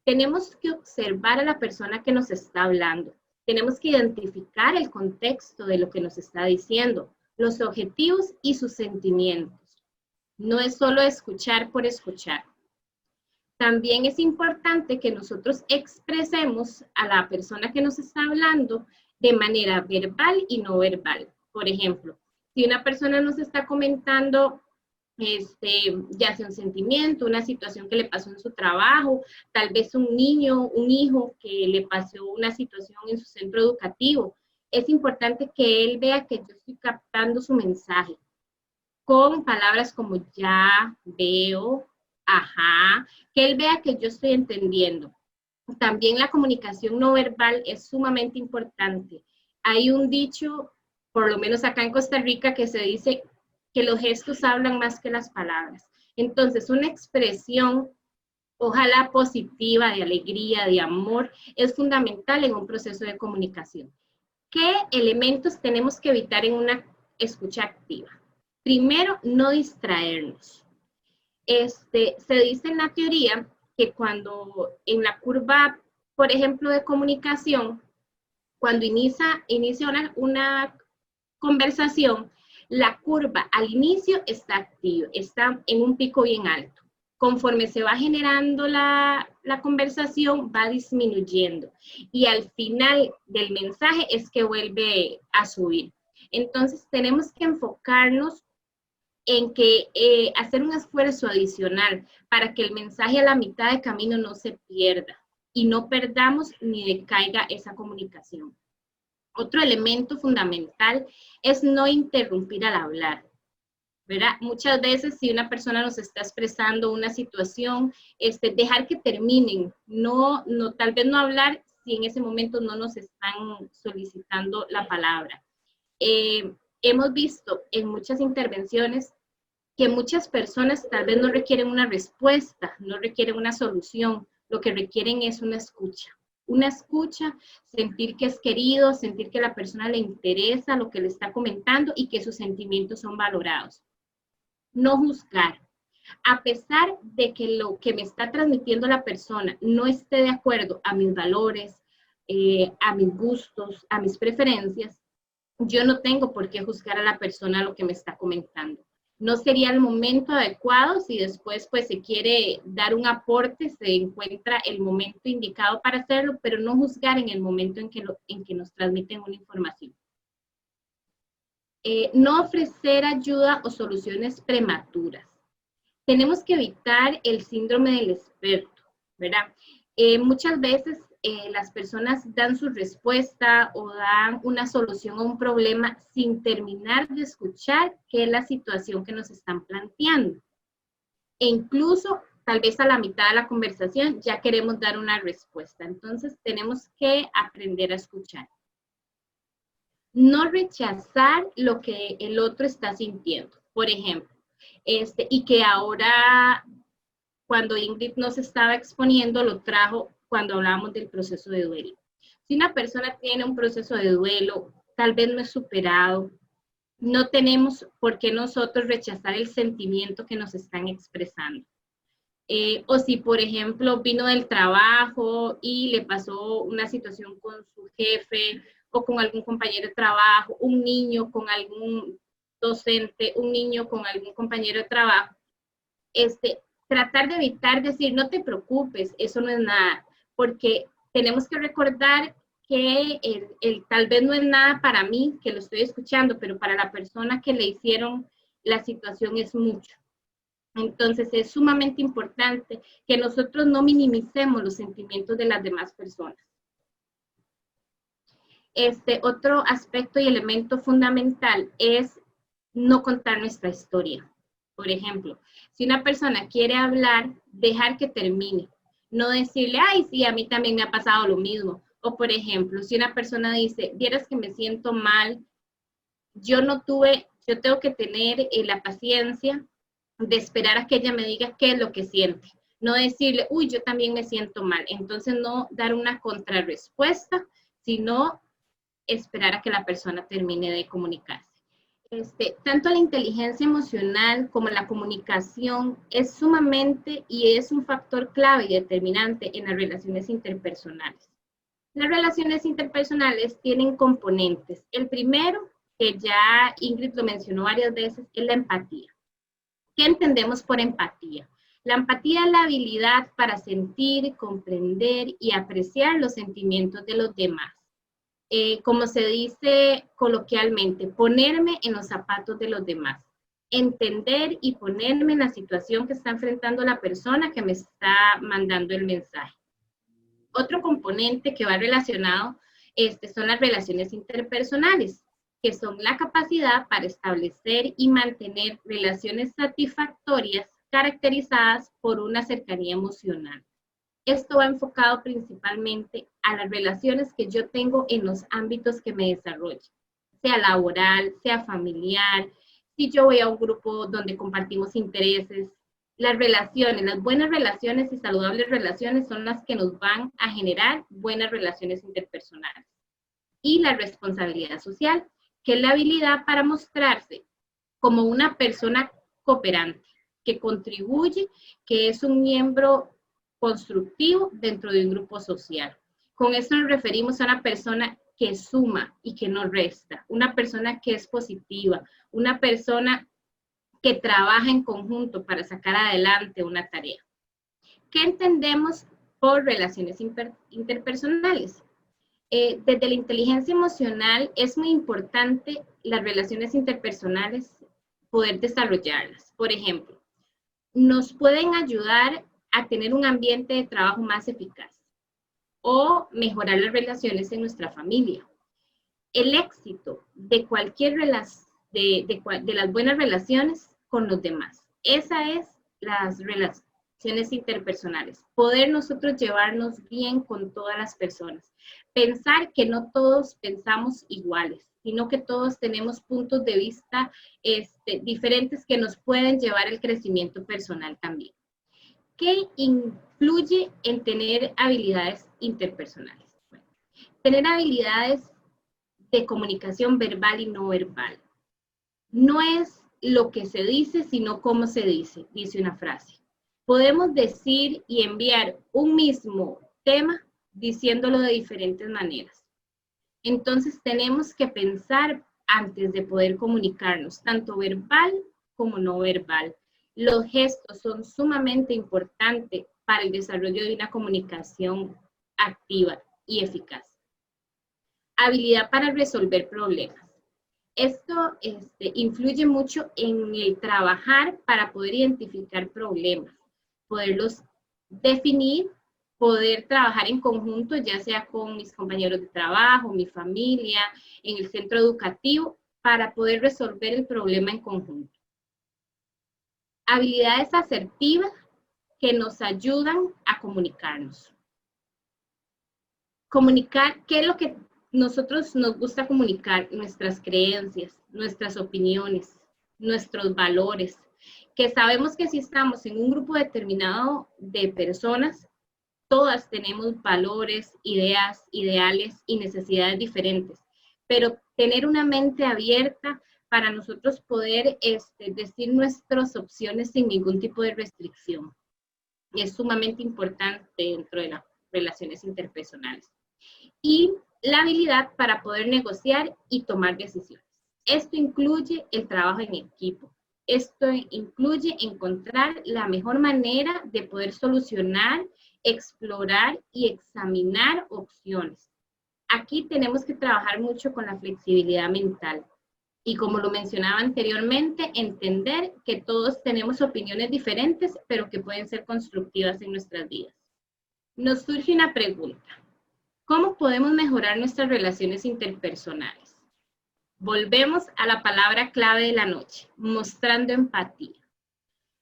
Tenemos que observar a la persona que nos está hablando. Tenemos que identificar el contexto de lo que nos está diciendo, los objetivos y sus sentimientos. No es solo escuchar por escuchar. También es importante que nosotros expresemos a la persona que nos está hablando de manera verbal y no verbal. Por ejemplo, si una persona nos está comentando ya sea un sentimiento, una situación que le pasó en su trabajo, tal vez un niño, un hijo que le pasó una situación en su centro educativo, es importante que él vea que yo estoy captando su mensaje con palabras como ya, veo, ajá, que él vea que yo estoy entendiendo. También la comunicación no verbal es sumamente importante. Hay un dicho, por lo menos acá en Costa Rica, que se dice que los gestos hablan más que las palabras. Entonces, una expresión, ojalá positiva, de alegría, de amor, es fundamental en un proceso de comunicación. ¿Qué elementos tenemos que evitar en una escucha activa? Primero, no distraernos. Se dice en la teoría que cuando en la curva, por ejemplo, de comunicación, cuando inicia una conversación, la curva al inicio está activa, está en un pico bien alto. Conforme se va generando la conversación, va disminuyendo. Y al final del mensaje es que vuelve a subir. Entonces, tenemos que enfocarnos en que hacer un esfuerzo adicional para que el mensaje a la mitad de camino no se pierda y no perdamos ni decaiga esa comunicación. Otro elemento fundamental es no interrumpir al hablar, ¿verdad? Muchas veces si una persona nos está expresando una situación, dejar que terminen, tal vez no hablar si en ese momento no nos están solicitando la palabra. Hemos visto en muchas intervenciones que muchas personas tal vez no requieren una respuesta, no requieren una solución, lo que requieren es una escucha. Una escucha, sentir que es querido, sentir que a la persona le interesa lo que le está comentando y que sus sentimientos son valorados. No juzgar. A pesar de que lo que me está transmitiendo la persona no esté de acuerdo a mis valores, a mis gustos, a mis preferencias, yo no tengo por qué juzgar a la persona lo que me está comentando. No sería el momento adecuado si después pues se quiere dar un aporte, se encuentra el momento indicado para hacerlo, pero no juzgar en el momento en que nos transmiten una información. No ofrecer ayuda o soluciones prematuras. Tenemos que evitar el síndrome del experto, ¿verdad? Muchas veces las personas dan su respuesta o dan una solución a un problema sin terminar de escuchar qué es la situación que nos están planteando. E incluso, tal vez a la mitad de la conversación, ya queremos dar una respuesta. Entonces, tenemos que aprender a escuchar. No rechazar lo que el otro está sintiendo. Por ejemplo, y que ahora, cuando Ingrid nos estaba exponiendo, lo trajo cuando hablábamos del proceso de duelo. Si una persona tiene un proceso de duelo, tal vez no es superado, no tenemos por qué nosotros rechazar el sentimiento que nos están expresando. O si, por ejemplo, vino del trabajo y le pasó una situación con su jefe o con algún compañero de trabajo, un niño con algún docente, un niño con algún compañero de trabajo, tratar de evitar decir, no te preocupes, eso no es nada, porque tenemos que recordar que tal vez no es nada para mí, que lo estoy escuchando, pero para la persona que le hicieron la situación es mucho. Entonces es sumamente importante que nosotros no minimicemos los sentimientos de las demás personas. Otro aspecto y elemento fundamental es no contar nuestra historia. Por ejemplo, si una persona quiere hablar, dejar que termine. No decirle, ay, sí, a mí también me ha pasado lo mismo. O, por ejemplo, si una persona dice, vieras que me siento mal, yo tengo que tener la paciencia de esperar a que ella me diga qué es lo que siente. No decirle, uy, yo también me siento mal. Entonces, no dar una contrarrespuesta, sino esperar a que la persona termine de comunicarse. Tanto la inteligencia emocional como la comunicación es sumamente y es un factor clave y determinante en las relaciones interpersonales. Las relaciones interpersonales tienen componentes. El primero, que ya Ingrid lo mencionó varias veces, es la empatía. ¿Qué entendemos por empatía? La empatía es la habilidad para sentir, comprender y apreciar los sentimientos de los demás. Como se dice coloquialmente, ponerme en los zapatos de los demás, entender y ponerme en la situación que está enfrentando la persona que me está mandando el mensaje. Otro componente que va relacionado son las relaciones interpersonales, que son la capacidad para establecer y mantener relaciones satisfactorias caracterizadas por una cercanía emocional. Esto va enfocado principalmente a las relaciones que yo tengo en los ámbitos que me desarrollo, sea laboral, sea familiar, si yo voy a un grupo donde compartimos intereses. Las relaciones, las buenas relaciones y saludables relaciones son las que nos van a generar buenas relaciones interpersonales. Y la responsabilidad social, que es la habilidad para mostrarse como una persona cooperante, que contribuye, que es un miembro constructivo dentro de un grupo social. Con esto nos referimos a una persona que suma y que no resta, una persona que es positiva, una persona que trabaja en conjunto para sacar adelante una tarea. ¿Qué entendemos por relaciones interpersonales? Desde la inteligencia emocional es muy importante las relaciones interpersonales poder desarrollarlas. Por ejemplo, nos pueden ayudar a tener un ambiente de trabajo más eficaz o mejorar las relaciones en nuestra familia. El éxito de cualquier de las buenas relaciones con los demás. Esa es las relaciones interpersonales. Poder nosotros llevarnos bien con todas las personas. Pensar que no todos pensamos iguales, sino que todos tenemos puntos de vista diferentes que nos pueden llevar al crecimiento personal también. ¿Qué influye en tener habilidades interpersonales? Bueno, tener habilidades de comunicación verbal y no verbal. No es lo que se dice, sino cómo se dice una frase. Podemos decir y enviar un mismo tema diciéndolo de diferentes maneras. Entonces tenemos que pensar antes de poder comunicarnos, tanto verbal como no verbal. Los gestos son sumamente importantes para el desarrollo de una comunicación activa y eficaz. Habilidad para resolver problemas. Esto influye mucho en el trabajar para poder identificar problemas, poderlos definir, poder trabajar en conjunto, ya sea con mis compañeros de trabajo, mi familia, en el centro educativo, para poder resolver el problema en conjunto. Habilidades asertivas que nos ayudan a comunicarnos. Comunicar, ¿qué es lo que nosotros nos gusta comunicar? Nuestras creencias, nuestras opiniones, nuestros valores, que sabemos que si estamos en un grupo determinado de personas, todas tenemos valores, ideas, ideales y necesidades diferentes, pero tener una mente abierta para nosotros poder decir nuestras opciones sin ningún tipo de restricción. Es sumamente importante dentro de las relaciones interpersonales. Y la habilidad para poder negociar y tomar decisiones. Esto incluye el trabajo en equipo. Esto incluye encontrar la mejor manera de poder solucionar, explorar y examinar opciones. Aquí tenemos que trabajar mucho con la flexibilidad mental. Y como lo mencionaba anteriormente, entender que todos tenemos opiniones diferentes, pero que pueden ser constructivas en nuestras vidas. Nos surge una pregunta. ¿Cómo podemos mejorar nuestras relaciones interpersonales? Volvemos a la palabra clave de la noche, mostrando empatía.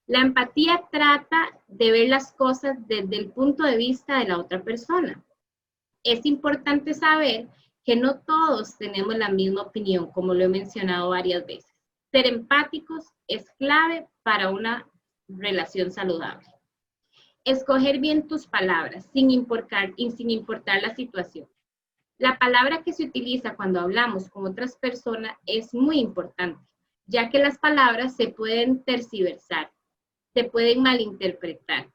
La empatía trata de ver las cosas desde el punto de vista de la otra persona. Es importante saber que no todos tenemos la misma opinión, como lo he mencionado varias veces. Ser empáticos es clave para una relación saludable. Escoger bien tus palabras, sin importar la situación. La palabra que se utiliza cuando hablamos con otras personas es muy importante, ya que las palabras se pueden tergiversar, se pueden malinterpretar.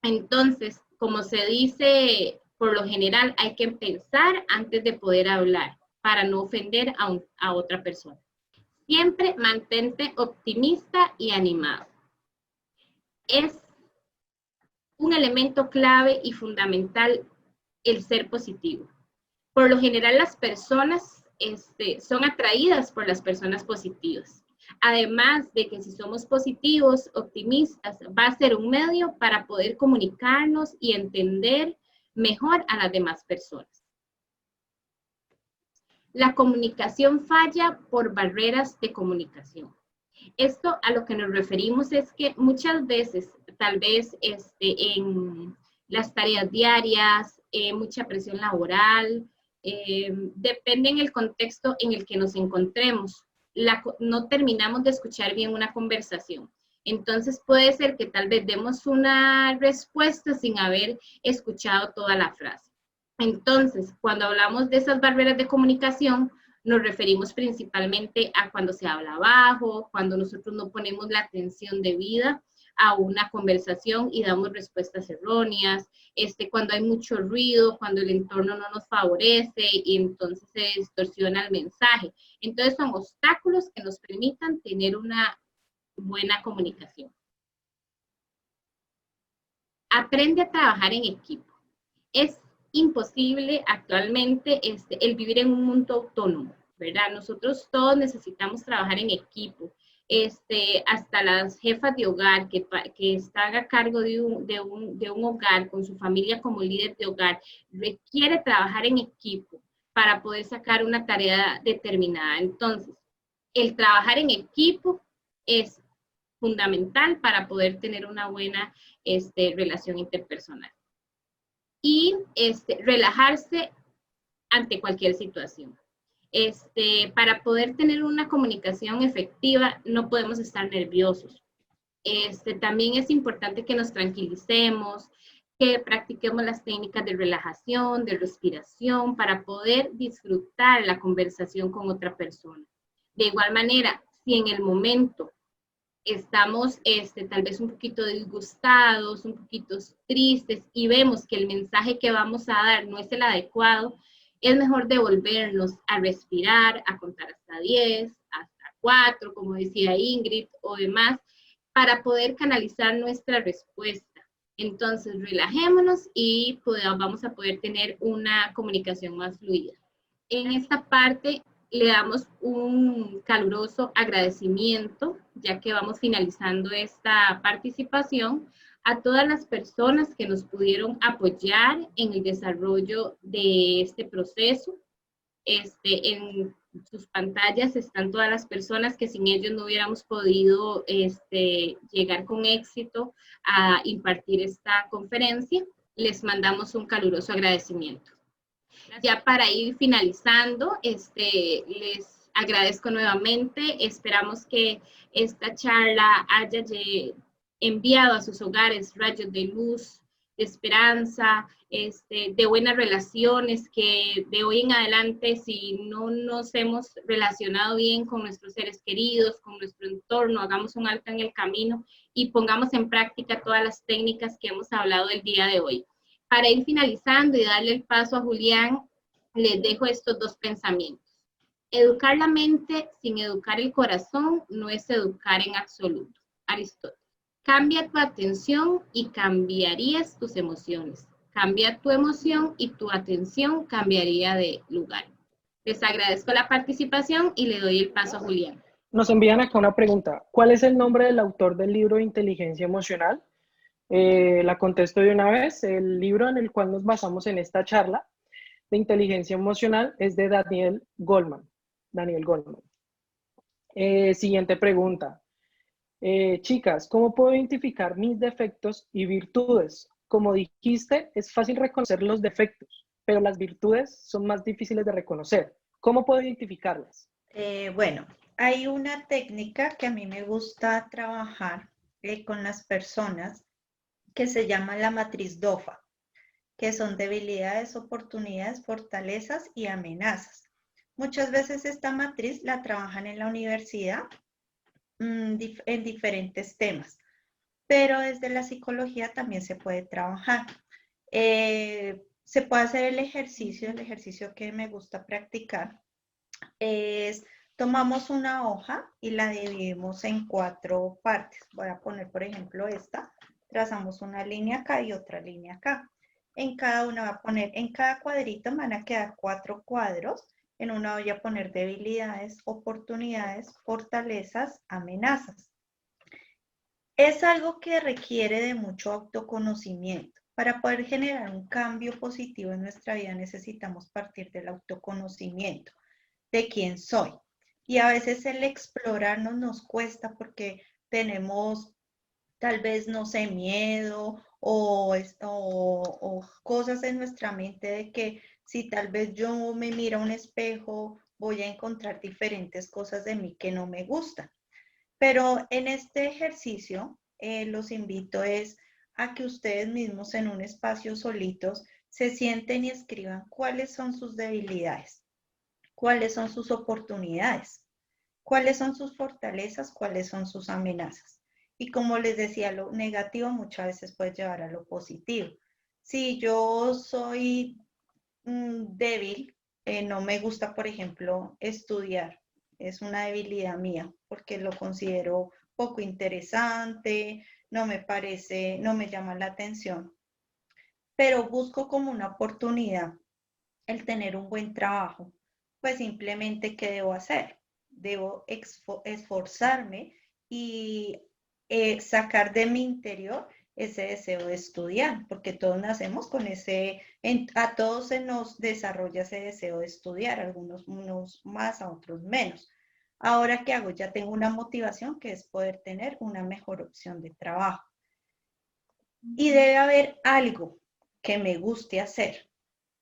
Entonces, como se dice, por lo general hay que pensar antes de poder hablar, para no ofender a otra persona. Siempre mantente optimista y animado. Es un elemento clave y fundamental el ser positivo. Por lo general las personas son atraídas por las personas positivas. Además de que si somos positivos, optimistas, va a ser un medio para poder comunicarnos y entender mejor a las demás personas. La comunicación falla por barreras de comunicación. Esto a lo que nos referimos es que muchas veces, tal vez en las tareas diarias, mucha presión laboral, depende en el contexto en el que nos encontremos, no terminamos de escuchar bien una conversación. Entonces puede ser que tal vez demos una respuesta sin haber escuchado toda la frase. Entonces, cuando hablamos de esas barreras de comunicación, nos referimos principalmente a cuando se habla bajo, cuando nosotros no ponemos la atención debida a una conversación y damos respuestas erróneas, cuando hay mucho ruido, cuando el entorno no nos favorece y entonces se distorsiona el mensaje. Entonces son obstáculos que nos permitan tener una buena comunicación. Aprende a trabajar en equipo. Es imposible actualmente el vivir en un mundo autónomo, ¿verdad? Nosotros todos necesitamos trabajar en equipo. Hasta las jefas de hogar que están a cargo de un hogar con su familia como líder de hogar, requiere trabajar en equipo para poder sacar una tarea determinada. Entonces, el trabajar en equipo es fundamental para poder tener una buena relación interpersonal. Y relajarse ante cualquier situación. Para poder tener una comunicación efectiva no podemos estar nerviosos. También es importante que nos tranquilicemos, que practiquemos las técnicas de relajación, de respiración, para poder disfrutar la conversación con otra persona. De igual manera, si en el momento estamos tal vez un poquito disgustados, un poquito tristes y vemos que el mensaje que vamos a dar no es el adecuado, es mejor devolvernos a respirar, a contar hasta 10, hasta 4, como decía Ingrid, o demás, para poder canalizar nuestra respuesta. Entonces, relajémonos y vamos a poder tener una comunicación más fluida. En esta parte le damos un caluroso agradecimiento, ya que vamos finalizando esta participación, a todas las personas que nos pudieron apoyar en el desarrollo de este proceso. En sus pantallas están todas las personas que sin ellos no hubiéramos podido llegar con éxito a impartir esta conferencia. Les mandamos un caluroso agradecimiento. Ya para ir finalizando, les agradezco nuevamente. Esperamos que esta charla haya enviado a sus hogares rayos de luz, de esperanza, de buenas relaciones, que de hoy en adelante, si no nos hemos relacionado bien con nuestros seres queridos, con nuestro entorno, hagamos un alto en el camino y pongamos en práctica todas las técnicas que hemos hablado el día de hoy. Para ir finalizando y darle el paso a Julián, les dejo estos dos pensamientos. Educar la mente sin educar el corazón no es educar en absoluto. Aristóteles. Cambia tu atención y cambiarías tus emociones. Cambia tu emoción y tu atención cambiaría de lugar. Les agradezco la participación y le doy el paso a Julián. Nos envían acá una pregunta. ¿Cuál es el nombre del autor del libro de Inteligencia Emocional? La contesto de una vez. El libro en el cual nos basamos en esta charla de inteligencia emocional es de Daniel Goleman. Siguiente pregunta. Chicas, ¿cómo puedo identificar mis defectos y virtudes? Como dijiste, es fácil reconocer los defectos, pero las virtudes son más difíciles de reconocer. ¿Cómo puedo identificarlas? Bueno, hay una técnica que a mí me gusta trabajar con las personas que se llama la matriz DOFA, que son debilidades, oportunidades, fortalezas y amenazas. Muchas veces esta matriz la trabajan en la universidad en diferentes temas, pero desde la psicología también se puede trabajar. Se puede hacer el ejercicio que me gusta practicar es, tomamos una hoja y la dividimos en 4 partes. Voy a poner, por ejemplo, esta. Trazamos una línea acá y otra línea acá. En cada una va a poner, en cada cuadrito van a quedar 4 cuadros. En una voy a poner debilidades, oportunidades, fortalezas, amenazas. Es algo que requiere de mucho autoconocimiento. Para poder generar un cambio positivo en nuestra vida necesitamos partir del autoconocimiento de quién soy. Y a veces el explorarnos nos cuesta porque tenemos tal vez, no sé, miedo o cosas en nuestra mente de que si tal vez yo me miro a un espejo, voy a encontrar diferentes cosas de mí que no me gustan. Pero en este ejercicio los invito a que ustedes mismos en un espacio solitos se sienten y escriban cuáles son sus debilidades, cuáles son sus oportunidades, cuáles son sus fortalezas, cuáles son sus amenazas. Y como les decía, lo negativo muchas veces puede llevar a lo positivo. Si yo soy débil, no me gusta, por ejemplo, estudiar. Es una debilidad mía porque lo considero poco interesante, no me parece, no me llama la atención. Pero busco como una oportunidad el tener un buen trabajo. Pues simplemente, ¿qué debo hacer? Debo esforzarme y sacar de mi interior ese deseo de estudiar, porque todos nacemos con a todos se nos desarrolla ese deseo de estudiar, algunos unos más, a otros menos. Ahora, ¿qué hago? Ya tengo una motivación que es poder tener una mejor opción de trabajo. Y debe haber algo que me guste hacer,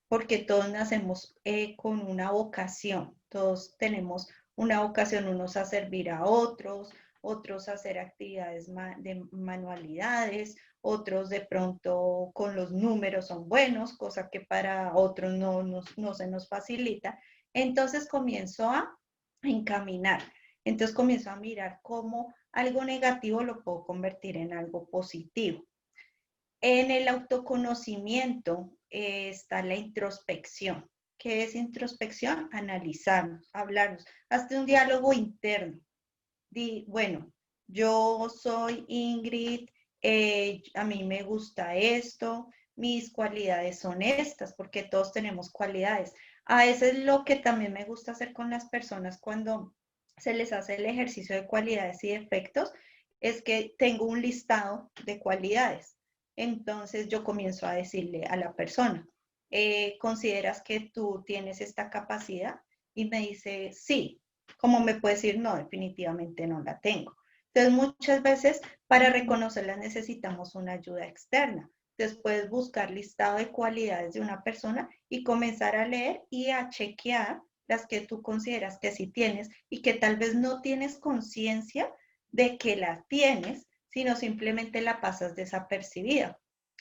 porque todos nacemos con una vocación, todos tenemos una vocación, unos a servir a otros, otros a hacer actividades de manualidades, otros de pronto con los números son buenos, cosa que para otros no se nos facilita. Entonces comienzo a encaminar, entonces comienzo a mirar cómo algo negativo lo puedo convertir en algo positivo. En el autoconocimiento está la introspección. ¿Qué es introspección? Analizarnos, hablarnos, hazte un diálogo interno. Bueno, yo soy Ingrid, a mí me gusta esto, mis cualidades son estas, porque todos tenemos cualidades. A veces lo que también me gusta hacer con las personas cuando se les hace el ejercicio de cualidades y defectos es que tengo un listado de cualidades. Entonces yo comienzo a decirle a la persona, ¿consideras que tú tienes esta capacidad? Y me dice, sí. ¿Cómo me puede decir, no, definitivamente no la tengo? Entonces, muchas veces para reconocerlas necesitamos una ayuda externa. Después buscar listado de cualidades de una persona y comenzar a leer y a chequear las que tú consideras que sí tienes y que tal vez no tienes conciencia de que la tienes, sino simplemente la pasas desapercibida,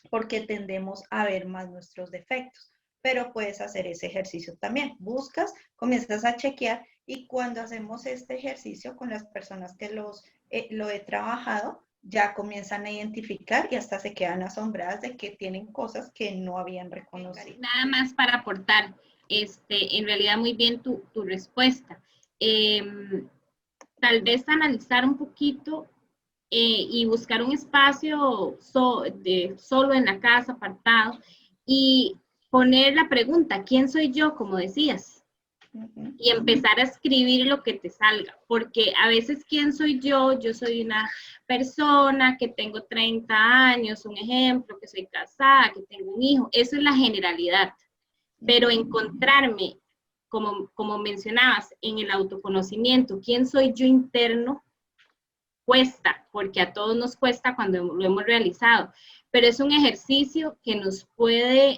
porque tendemos a ver más nuestros defectos. Pero puedes hacer ese ejercicio también. Buscas, comienzas a chequear y cuando hacemos este ejercicio con las personas que lo he trabajado, ya comienzan a identificar y hasta se quedan asombradas de que tienen cosas que no habían reconocido. Nada más para aportar, en realidad muy bien tu respuesta. Tal vez analizar un poquito y buscar un espacio solo en la casa, apartado, y poner la pregunta, ¿quién soy yo? Como decías. Y empezar a escribir lo que te salga, porque a veces ¿quién soy yo? Yo soy una persona que tengo 30 años, un ejemplo, que soy casada, que tengo un hijo, eso es la generalidad, pero encontrarme, como mencionabas, en el autoconocimiento, ¿quién soy yo interno? Cuesta, porque a todos nos cuesta cuando lo hemos realizado, pero es un ejercicio que nos puede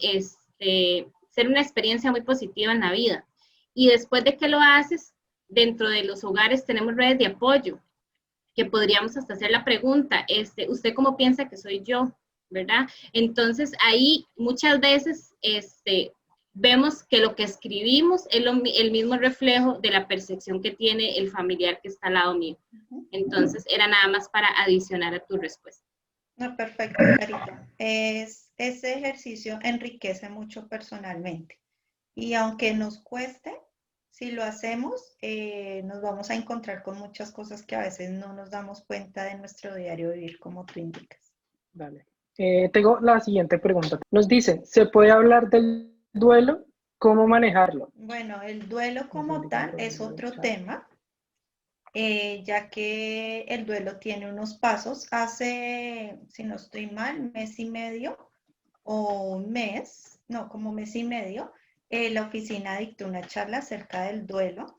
ser una experiencia muy positiva en la vida. Y después de que lo haces, dentro de los hogares tenemos redes de apoyo, que podríamos hasta hacer la pregunta, ¿usted cómo piensa que soy yo? ¿Verdad? Entonces ahí muchas veces vemos que lo que escribimos es el mismo reflejo de la percepción que tiene el familiar que está al lado mío. Entonces era nada más para adicionar a tu respuesta. No, perfecto, Carita. Ese ejercicio enriquece mucho personalmente. Y aunque nos cueste, si lo hacemos, nos vamos a encontrar con muchas cosas que a veces no nos damos cuenta de nuestro diario vivir, como tú indicas. Dale. Tengo la siguiente pregunta. Nos dicen, ¿se puede hablar del duelo? ¿Cómo manejarlo? Bueno, el duelo como tal es otro tema, ya que el duelo tiene unos pasos. Hace, si no estoy mal, mes y medio o un mes, no, como mes y medio, la oficina dictó una charla acerca del duelo,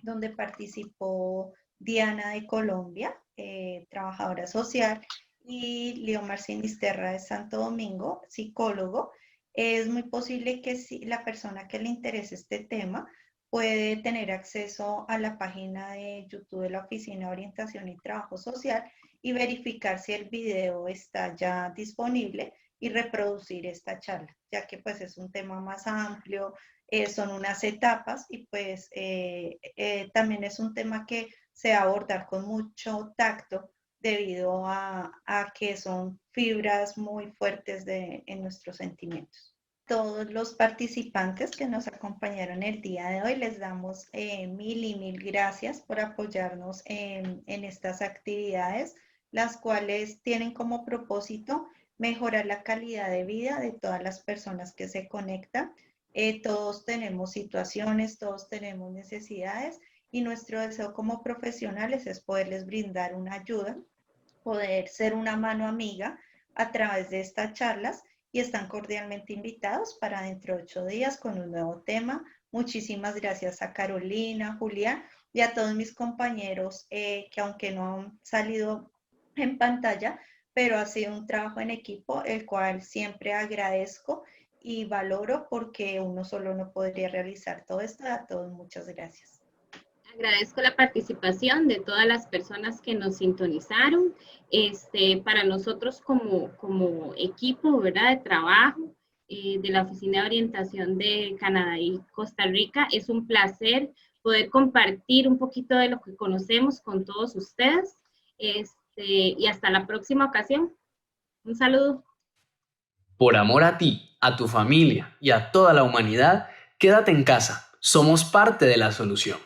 donde participó Diana de Colombia, trabajadora social, y Leomar Sinisterra de Santo Domingo, psicólogo. Es muy posible que si la persona que le interese este tema puede tener acceso a la página de YouTube de la Oficina de Orientación y Trabajo Social y verificar si el video está ya disponible y reproducir esta charla, ya que pues es un tema más amplio, son unas etapas y pues también es un tema que se va a abordar con mucho tacto debido a que son fibras muy fuertes en nuestros sentimientos. Todos los participantes que nos acompañaron el día de hoy les damos mil y mil gracias por apoyarnos en estas actividades, las cuales tienen como propósito mejorar la calidad de vida de todas las personas que se conectan. Todos tenemos situaciones, todos tenemos necesidades y nuestro deseo como profesionales es poderles brindar una ayuda, poder ser una mano amiga a través de estas charlas y están cordialmente invitados para dentro de 8 días con un nuevo tema. Muchísimas gracias a Carolina, Julián y a todos mis compañeros que aunque no han salido en pantalla, pero ha sido un trabajo en equipo, el cual siempre agradezco y valoro porque uno solo no podría realizar todo esto. A todos muchas gracias. Agradezco la participación de todas las personas que nos sintonizaron. Para nosotros como equipo, ¿verdad?, de trabajo de la Oficina de Orientación de Canadá y Costa Rica, es un placer poder compartir un poquito de lo que conocemos con todos ustedes. y hasta la próxima ocasión. Un saludo. Por amor a ti, a tu familia y a toda la humanidad, quédate en casa. Somos parte de la solución.